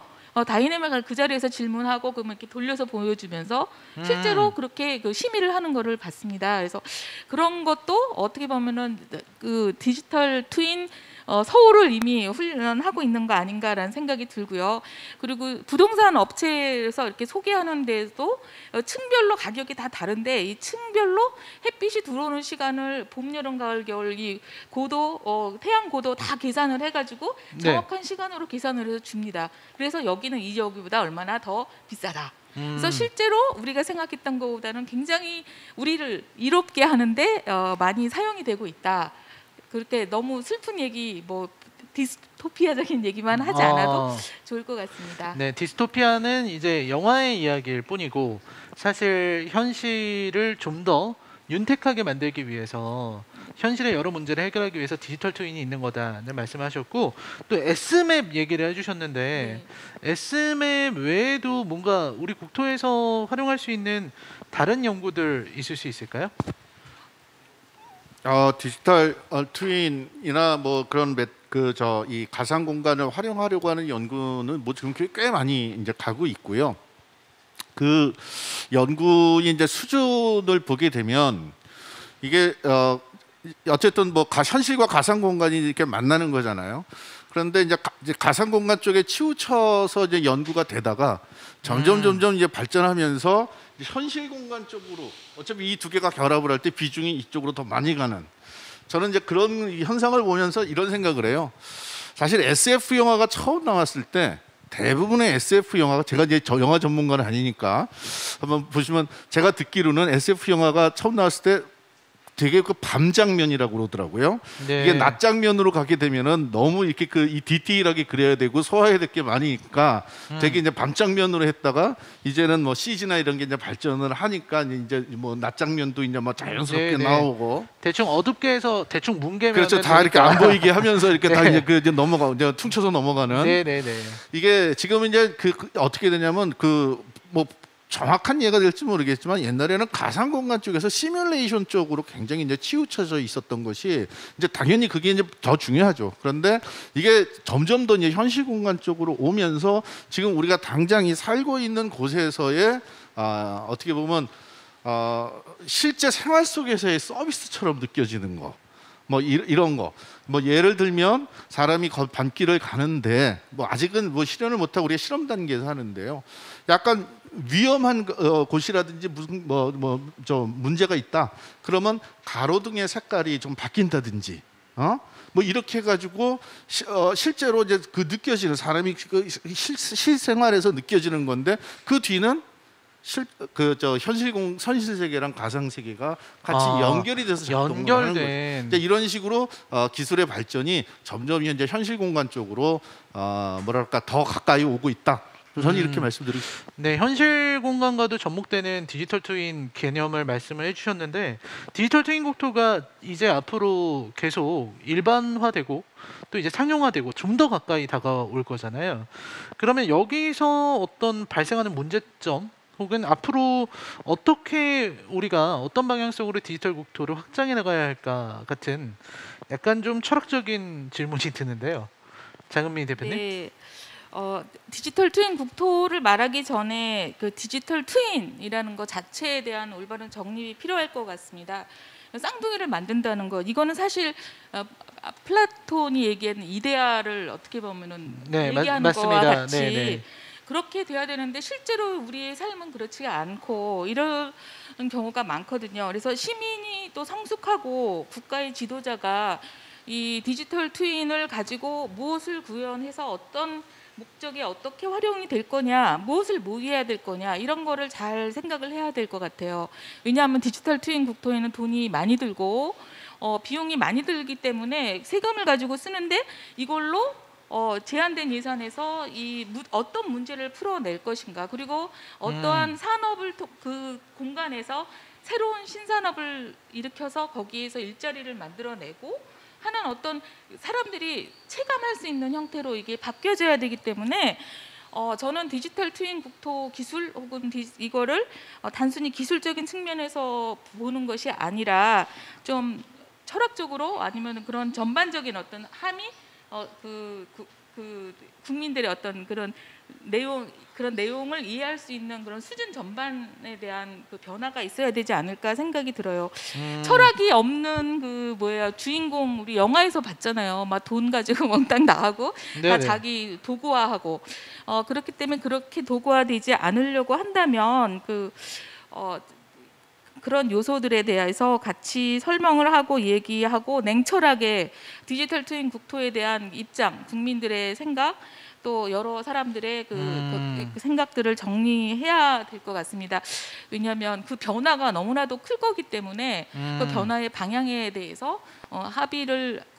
다이내믹을 그 자리에서 질문하고 그러면 이렇게 돌려서 보여주면서 실제로 그렇게 그 심의를 하는 거를 봤습니다. 그래서 그런 것도 어떻게 보면은 그 디지털 트윈 서울을 이미 훈련하고 있는 거 아닌가라는 생각이 들고요. 그리고 부동산 업체에서 이렇게 소개하는 데도 층별로 가격이 다 다른데 이 층별로 햇빛이 들어오는 시간을 봄, 여름, 가을, 겨울 이 고도, 태양 고도 다 계산을 해가지고 정확한 시간으로 계산을 해서 줍니다. 그래서 여기는 이 여기보다 얼마나 더 비싸다. 그래서 실제로 우리가 생각했던 것보다는 굉장히 우리를 이롭게 하는데 많이 사용이 되고 있다. 그렇게 너무 슬픈 얘기 뭐 디스토피아적인 얘기만 하지 않아도 좋을 것 같습니다. 네, 디스토피아는 이제 영화의 이야기일 뿐이고 사실 현실을 좀 더 윤택하게 만들기 위해서 현실의 여러 문제를 해결하기 위해서 디지털 트윈이 있는 거다는 말씀하셨고 또 S맵 얘기를 해주셨는데 S맵 외에도 뭔가 우리 국토에서 활용할 수 있는 다른 연구들 있을 수 있을까요? 디지털 트윈이나 뭐 그런 이 가상 공간을 활용하려고 하는 연구는 뭐 지금 꽤 많이 이제 가고 있고요. 그 연구의 이제 수준을 보게 되면 이게 어쨌든 뭐 현실과 가상 공간이 이렇게 만나는 거잖아요. 그런데 이제 가상 공간 쪽에 치우쳐서 이제 연구가 되다가 점점 이제 발전하면서 현실 공간 쪽으로 어차피 이 두 개가 결합을 할 때 비중이 이쪽으로 더 많이 가는 저는 이제 그런 현상을 보면서 이런 생각을 해요. 사실 SF 영화가 처음 나왔을 때 대부분의 SF 영화가 제가 이제 영화 전문가는 아니니까 한번 보시면 제가 듣기로는 SF 영화가 처음 나왔을 때 되게 그 밤 장면이라고 그러더라고요. 네. 이게 낮 장면으로 가게 되면은 너무 이렇게 이 디테일하게 그려야 되고 소화해야 될 게 많으니까 되게 이제 밤 장면으로 했다가 이제는 뭐 CG나 이런 게 이제 발전을 하니까 이제 뭐 낮 장면도 이제 뭐 자연스럽게 나오고 대충 어둡게 해서 대충 뭉개면 그렇죠. 다 이렇게 안 보이게 하면서 이렇게 다 이제 이제 넘어가 이제 퉁쳐서 넘어가는. 네네네. 이게 지금은 이제 그 어떻게 되냐면 뭐 정확한 예가 될지 모르겠지만 옛날에는 가상 공간 쪽에서 시뮬레이션 쪽으로 굉장히 이제 치우쳐져 있었던 것이 이제 당연히 그게 이제 더 중요하죠. 그런데 이게 점점 더 이제 현실 공간 쪽으로 오면서 지금 우리가 당장 이 살고 있는 곳에서의 어떻게 보면 실제 생활 속에서의 서비스처럼 느껴지는 거. 뭐 이런 거. 뭐 예를 들면 사람이 밤길을 가는데 뭐 아직은 뭐 실현을 못하고 우리가 실험 단계에서 하는데요. 약간 위험한 곳이라든지 무슨 저 문제가 있다. 그러면 가로등의 색깔이 좀 바뀐다든지, 뭐 이렇게 해가지고 실제로 이제 그 느껴지는 사람이 그 실생활에서 느껴지는 건데 그 뒤는 현실 세계랑 가상 세계가 같이 연결이 돼서 작동을 하는 거죠. 이제 이런 식으로 기술의 발전이 점점 이제 현실 공간 쪽으로 뭐랄까 더 가까이 오고 있다. 저는 이렇게 말씀드리고 싶습니다. 네, 현실 공간과도 접목되는 디지털 트윈 개념을 말씀을 해주셨는데 디지털 트윈 국토가 이제 앞으로 계속 일반화되고 또 이제 상용화되고 좀 더 가까이 다가올 거잖아요. 그러면 여기서 어떤 발생하는 문제점 혹은 앞으로 어떻게 우리가 어떤 방향성으로 디지털 국토를 확장해 나가야 할까 같은 약간 좀 철학적인 질문이 드는데요. 장은미 대표님. 네. 디지털 트윈 국토를 말하기 전에 그 디지털 트윈이라는 것 자체에 대한 올바른 정립이 필요할 것 같습니다. 쌍둥이를 만든다는 것 이거는 사실 플라톤이 얘기하는 이데아를 어떻게 보면은 얘기하는 거와 같이 그렇게 돼야 되는데 실제로 우리의 삶은 그렇지가 않고 이런 경우가 많거든요. 그래서 시민이 또 성숙하고 국가의 지도자가 이 디지털 트윈을 가지고 무엇을 구현해서 어떤 목적에 어떻게 활용이 될 거냐, 무엇을 모의해야 될 거냐 이런 거를 잘 생각을 해야 될 것 같아요. 왜냐하면 디지털 트윈 국토에는 돈이 많이 들고 비용이 많이 들기 때문에 세금을 가지고 쓰는데 이걸로 제한된 예산에서 어떤 문제를 풀어낼 것인가, 그리고 어떠한 산업을 그 공간에서 새로운 신산업을 일으켜서 거기에서 일자리를 만들어내고 하는 어떤 사람들이 체감할 수 있는 형태로 이게 바뀌어져야 되기 때문에 저는 디지털 트윈 국토 기술 혹은 이거를 단순히 기술적인 측면에서 보는 것이 아니라 좀 철학적으로 아니면 그런 전반적인 어떤 함의 국민들의 어떤 그런 내용을 이해할 수 있는 그런 수준 전반에 대한 그 변화가 있어야 되지 않을까 생각이 들어요. 철학이 없는 주인공 우리 영화에서 봤잖아요. 막 돈 가지고 몽땅 나가고 다 자기 도구화하고 그렇기 때문에 그렇게 도구화되지 않으려고 한다면 그런 요소들에 대해서 같이 설명을 하고 얘기하고 냉철하게 디지털 트윈 국토에 대한 입장, 국민들의 생각, 또 여러 사람들의 그 생각들을 정리해야 될 것 같습니다. 왜냐하면 그 변화가 너무나도 클 거기 때문에 그 변화의 방향에 대해서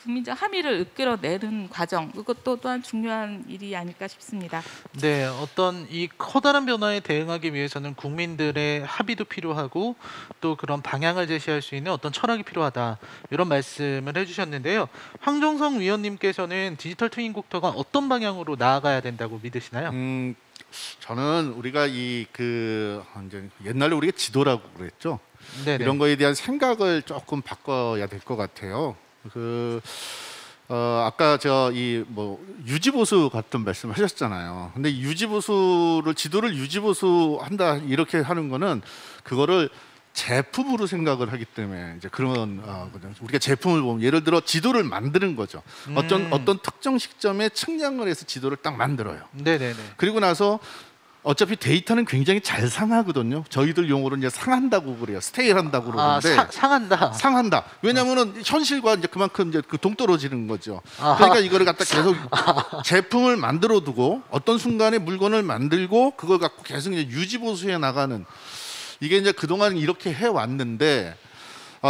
국민적 합의를 이끌어내는 과정, 이것도 또한 중요한 일이 아닐까 싶습니다. 네, 어떤 이 커다란 변화에 대응하기 위해서는 국민들의 합의도 필요하고 또 그런 방향을 제시할 수 있는 어떤 철학이 필요하다, 이런 말씀을 해주셨는데요. 황정성 위원님께서는 디지털 트윈 국토가 어떤 방향으로 나아가야 된다고 믿으시나요? 저는 우리가 옛날에 우리가 지도라고 그랬죠. 네네. 이런 거에 대한 생각을 조금 바꿔야 될 것 같아요. 아까 유지보수 같은 말씀하셨잖아요. 근데 지도를 유지보수한다 이렇게 하는 거는 그거를 제품으로 생각을 하기 때문에 이제 그런 우리가 제품을 보면 예를 들어 지도를 만드는 거죠. 어떤 특정 시점에 측량을 해서 지도를 딱 만들어요. 네네네. 그리고 나서 어차피 데이터는 굉장히 잘 상하거든요. 저희들 용어로 이제 상한다고 그래요. 스테일한다고 그러는데 상한다. 상한다. 왜냐하면은 현실과 이제 그만큼 이제 동떨어지는 거죠. 그러니까 이거를 갖다 계속 제품을 만들어 두고 어떤 순간에 물건을 만들고 그걸 갖고 계속 이제 유지 보수해 나가는, 이게 이제 그동안 이렇게 해 왔는데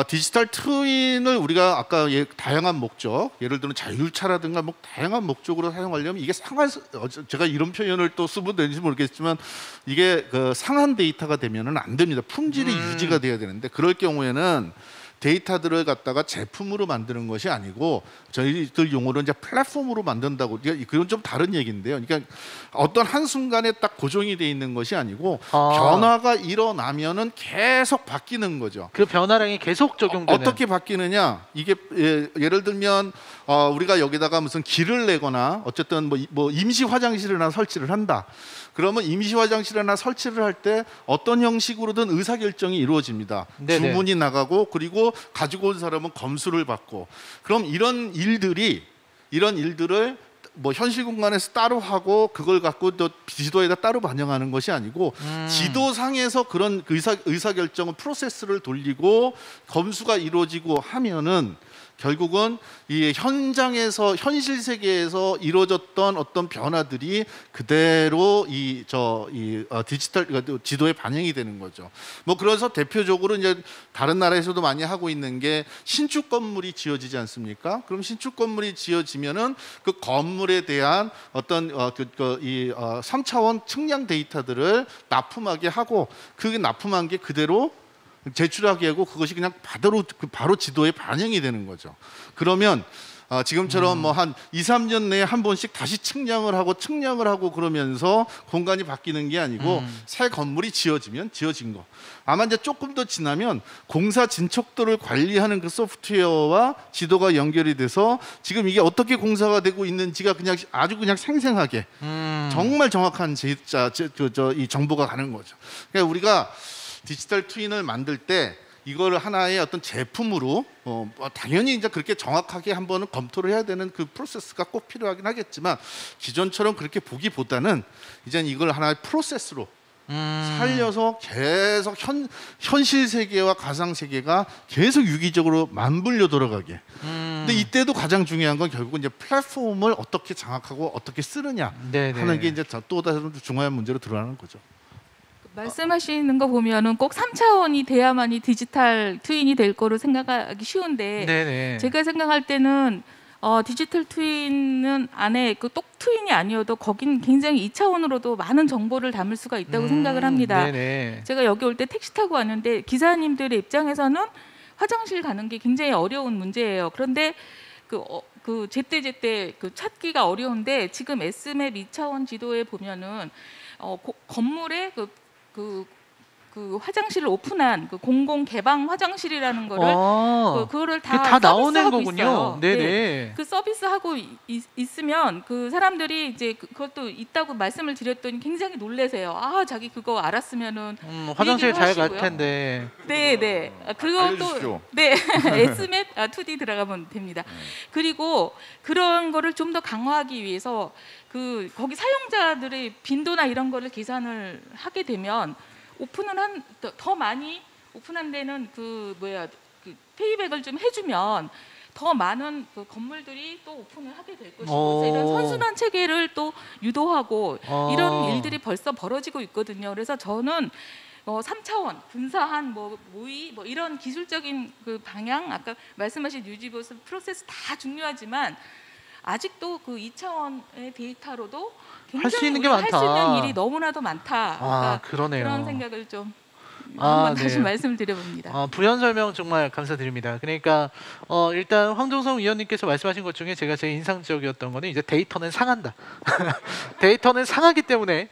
디지털 트윈을 우리가 아까 다양한 목적, 예를 들면 자율차라든가 다양한 목적으로 사용하려면 이게 제가 이런 표현을 또 쓰면 되는지 모르겠지만 이게 상한 데이터가 되면은 안 됩니다. 품질이 유지가 돼야 되는데 그럴 경우에는 데이터들을 갖다가 제품으로 만드는 것이 아니고 저희들 용어로 이제 플랫폼으로 만든다고, 그건 좀 다른 얘기인데요. 그러니까 어떤 한순간에 딱 고정이 돼 있는 것이 아니고 변화가 일어나면은 계속 바뀌는 거죠. 그 변화량이 계속 적용되는. 어떻게 바뀌느냐? 이게 예를 들면 우리가 여기다가 무슨 길을 내거나 어쨌든 뭐 임시 화장실을 하나 설치를 한다. 그러면 임시 화장실 하나 설치를 할 때 어떤 형식으로든 의사결정이 이루어집니다. 네네. 주문이 나가고 그리고 가지고 온 사람은 검수를 받고, 그럼 이런 일들을 현실 공간에서 따로 하고 그걸 갖고 또 지도에다 따로 반영하는 것이 아니고 지도상에서 그런 의사결정은 프로세스를 돌리고 검수가 이루어지고 하면은 결국은 이 현장에서 현실 세계에서 이루어졌던 어떤 변화들이 그대로 디지털 지도에 반영이 되는 거죠. 그래서 대표적으로 이제 다른 나라에서도 많이 하고 있는 게 신축 건물이 지어지지 않습니까? 그럼 신축 건물이 지어지면은 그 건물에 대한 어떤 3차원 측량 데이터들을 납품하게 하고 그 납품한 게 그대로 제출하게 하고 그것이 그냥 바로 지도에 반영이 되는 거죠. 그러면 지금처럼 한 2, 3년 내에 한 번씩 다시 측량을 하고 그러면서 공간이 바뀌는 게 아니고 새 건물이 지어지면 지어진 거. 아마 이제 조금 더 지나면 공사 진척도를 관리하는 그 소프트웨어와 지도가 연결이 돼서 지금 이게 어떻게 공사가 되고 있는지가 그냥 아주 그냥 생생하게 정말 정확한 이 정보가 가는 거죠. 그러니까 우리가 디지털 트윈을 만들 때 이걸 하나의 어떤 제품으로 당연히 이제 그렇게 정확하게 한번은 검토를 해야 되는 그 프로세스가 꼭 필요하긴 하겠지만 기존처럼 그렇게 보기보다는 이제는 이걸 하나의 프로세스로 살려서 계속 현실 세계와 가상 세계가 계속 유기적으로 맞물려 돌아가게. 근데 이때도 가장 중요한 건 결국은 이제 플랫폼을 어떻게 장악하고 어떻게 쓰느냐 네네. 하는 게 이제 또 다른 중요한 문제로 드러나는 거죠. 말씀하시는 거 보면은 꼭 3차원이 돼야만이 디지털 트윈이 될 거로 생각하기 쉬운데 네네. 제가 생각할 때는 디지털 트윈은 안에 그 똑 트윈이 아니어도 거긴 굉장히 2차원으로도 많은 정보를 담을 수가 있다고 생각을 합니다. 네네. 제가 여기 올 때 택시 타고 왔는데 기사님들의 입장에서는 화장실 가는 게 굉장히 어려운 문제예요. 그런데 그 제때 그 찾기가 어려운데 지금 S맵 2차원 지도에 보면은 건물에 그 화장실을 오픈한 그 공공 개방 화장실이라는 거를 그거를 다 나오는 서비스하고 거군요. 있어요. 네네. 네. 그 서비스 하고 있으면 그 사람들이 이제 그것도 있다고 말씀을 드렸더니 굉장히 놀래세요. 아, 자기 그거 알았으면은 화장실 잘 갈 하시고요. 텐데. 네. 그리고 알려주시죠. 또 네. S맵 2D 들어가면 됩니다. 그리고 그런 거를 좀 더 강화하기 위해서 거기 사용자들의 빈도나 이런 거를 계산을 하게 되면 오픈을 더 많이 오픈한 데는 그 페이백을 좀 해주면 더 많은 그 건물들이 또 오픈을 하게 될 것이고 그래서 이런 선순환 체계를 또 유도하고 이런 일들이 벌써 벌어지고 있거든요. 그래서 저는 3차원 분사한 모의 이런 기술적인 그 방향 아까 말씀하신 유지보수 프로세스 다 중요하지만 아직도 그 2차원의 데이터로도 할 수 굉장히 있는 게 할 수 많다. 있는 일이 너무나도 많다. 그러니까 그러네요. 그런 생각을 좀 한번 다시 네. 말씀을 드려봅니다. 부연 설명 정말 감사드립니다. 그러니까 일단 황종성 위원님께서 말씀하신 것 중에 제가 제일 인상적이었던 거는 이제 데이터는 상한다. 데이터는 상하기 때문에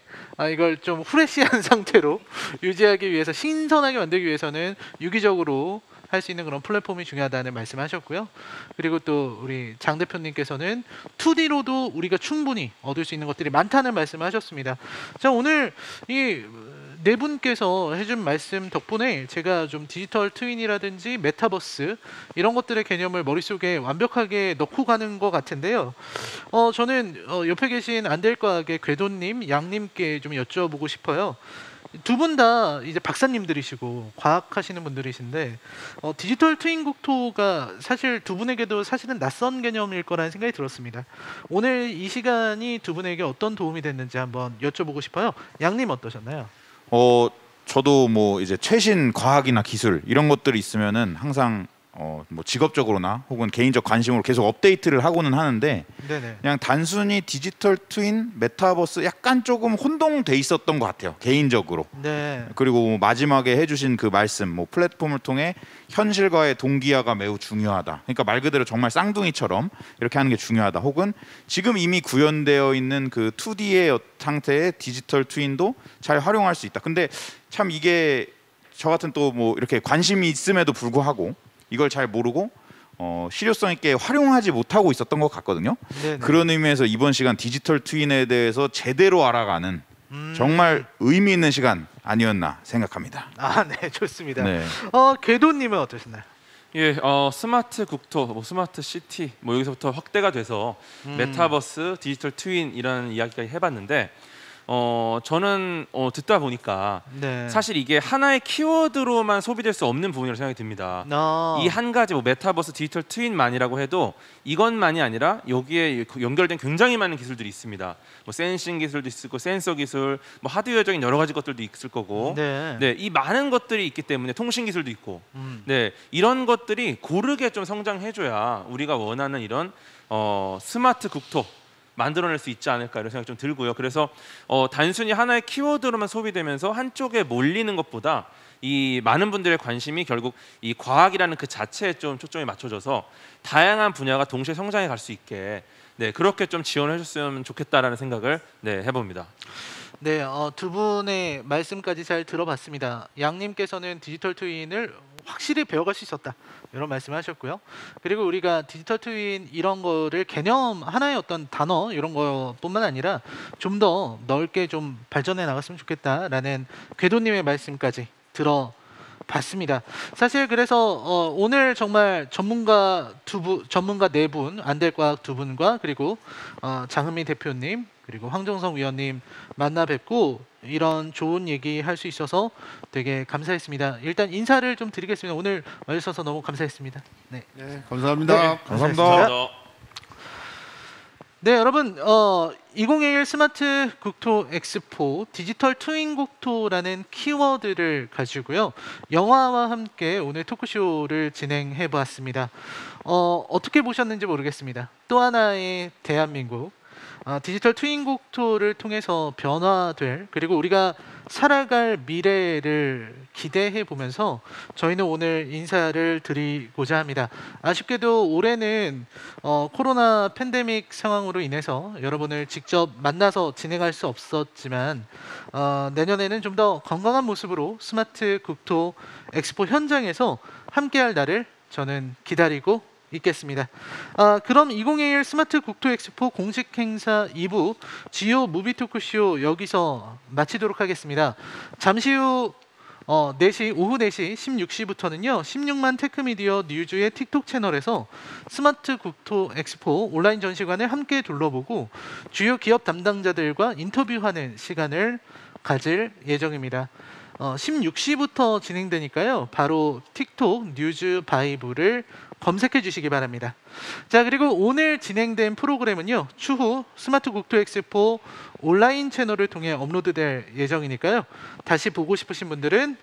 이걸 좀 후레쉬한 상태로 유지하기 위해서 신선하게 만들기 위해서는 유기적으로 할 수 있는 그런 플랫폼이 중요하다는 말씀하셨고요. 그리고 또 우리 장 대표님께서는 2D로도 우리가 충분히 얻을 수 있는 것들이 많다는 말씀하셨습니다. 자, 오늘 이 네 분께서 해준 말씀 덕분에 제가 좀 디지털 트윈이라든지 메타버스 이런 것들의 개념을 머릿속에 완벽하게 넣고 가는 것 같은데요. 저는 옆에 계신 안될과학의 궤도님, 양님께 좀 여쭤보고 싶어요. 두 분 다 이제 박사님들이시고 과학하시는 분들이신데 디지털 트윈 국토가 사실 두 분에게도 사실은 낯선 개념일 거라는 생각이 들었습니다. 오늘 이 시간이 두 분에게 어떤 도움이 됐는지 한번 여쭤보고 싶어요. 양님 어떠셨나요? 저도 뭐 이제 최신 과학이나 기술 이런 것들이 있으면은 항상 뭐 직업적으로나 혹은 개인적 관심으로 계속 업데이트를 하고는 하는데 네네. 그냥 단순히 디지털 트윈, 메타버스 약간 조금 혼동돼 있었던 것 같아요. 개인적으로. 네. 그리고 마지막에 해주신 그 말씀, 뭐 플랫폼을 통해 현실과의 동기화가 매우 중요하다. 그러니까 말 그대로 정말 쌍둥이처럼 이렇게 하는 게 중요하다. 혹은 지금 이미 구현되어 있는 그 2D의 상태의 디지털 트윈도 잘 활용할 수 있다. 근데 참 이게 저 같은 또 뭐 이렇게 관심이 있음에도 불구하고 이걸 잘 모르고 실효성 있게 활용하지 못하고 있었던 것 같거든요. 네네. 그런 의미에서 이번 시간 디지털 트윈에 대해서 제대로 알아가는 정말 의미 있는 시간 아니었나 생각합니다. 네, 좋습니다. 네. 궤도님은 어떠셨나요? 예, 스마트 국토, 스마트 시티 여기서부터 확대가 돼서 메타버스, 디지털 트윈이라는 이야기까지 해봤는데 저는 듣다 보니까 네. 사실 이게 하나의 키워드로만 소비될 수 없는 부분이라고 생각이 듭니다. 이 한 가지 메타버스, 디지털 트윈만이라고 해도 이것만이 아니라 여기에 연결된 굉장히 많은 기술들이 있습니다. 뭐 센싱 기술도 있을 거고, 센서 기술, 뭐 하드웨어적인 여러 가지 것들도 있을 거고, 네. 이 많은 것들이 있기 때문에 통신 기술도 있고, 이런 것들이 고르게 좀 성장해줘야 우리가 원하는 이런 스마트 국토 만들어낼 수 있지 않을까 이런 생각이 좀 들고요. 그래서 단순히 하나의 키워드로만 소비되면서 한쪽에 몰리는 것보다 이 많은 분들의 관심이 결국 이 과학이라는 그 자체에 좀 초점이 맞춰져서 다양한 분야가 동시에 성장해 갈 수 있게 그렇게 좀 지원해 줬으면 좋겠다라는 생각을 해봅니다. 네, 두 분의 말씀까지 잘 들어봤습니다. 양님께서는 디지털 트윈을 확실히 배워갈 수 있었다 이런 말씀하셨고요. 그리고 우리가 디지털 트윈 이런 거를 개념 하나의 어떤 단어 이런 거뿐만 아니라 좀 더 넓게 좀 발전해 나갔으면 좋겠다라는 궤도님의 말씀까지 봤습니다. 사실 그래서 오늘 정말 전문가 네 분, 안될과학 두 분과 그리고 장은미 대표님 그리고 황정성 위원님 만나 뵙고 이런 좋은 얘기 할 수 있어서 되게 감사했습니다. 일단 인사를 좀 드리겠습니다. 오늘 와주셔서 너무 감사했습니다. 네. 네, 감사합니다. 감사합니다. 네, 여러분 2021 스마트 국토 엑스포 디지털 트윈 국토라는 키워드를 가지고요. 영화와 함께 오늘 토크쇼를 진행해 보았습니다. 어떻게 보셨는지 모르겠습니다. 또 하나의 대한민국 디지털 트윈 국토를 통해서 변화될 그리고 우리가 살아갈 미래를 기대해 보면서 저희는 오늘 인사를 드리고자 합니다. 아쉽게도 올해는 코로나 팬데믹 상황으로 인해서 여러분을 직접 만나서 진행할 수 없었지만 내년에는 좀 더 건강한 모습으로 스마트 국토 엑스포 현장에서 함께할 날을 저는 기다리고 있겠습니다. 그럼 2021 스마트 국토 엑스포 공식 행사 2부 지오 무비 토크쇼 여기서 마치도록 하겠습니다. 잠시 후 오후 4시 16시부터는요. 16만 테크미디어 뉴즈의 틱톡 채널에서 스마트 국토 엑스포 온라인 전시관을 함께 둘러보고 주요 기업 담당자들과 인터뷰하는 시간을 가질 예정입니다. 16시부터 진행되니까요. 바로 틱톡 뉴즈 바이브를 검색해 주시기 바랍니다. 자, 그리고 오늘 진행된 프로그램은요. 추후 스마트 국토 엑스포 온라인 채널을 통해 업로드될 예정이니까요. 다시 보고 싶으신 분들은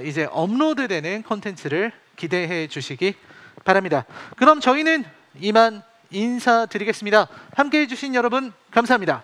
이제 업로드되는 콘텐츠를 기대해 주시기 바랍니다. 그럼 저희는 이만 인사드리겠습니다. 함께해 주신 여러분 감사합니다.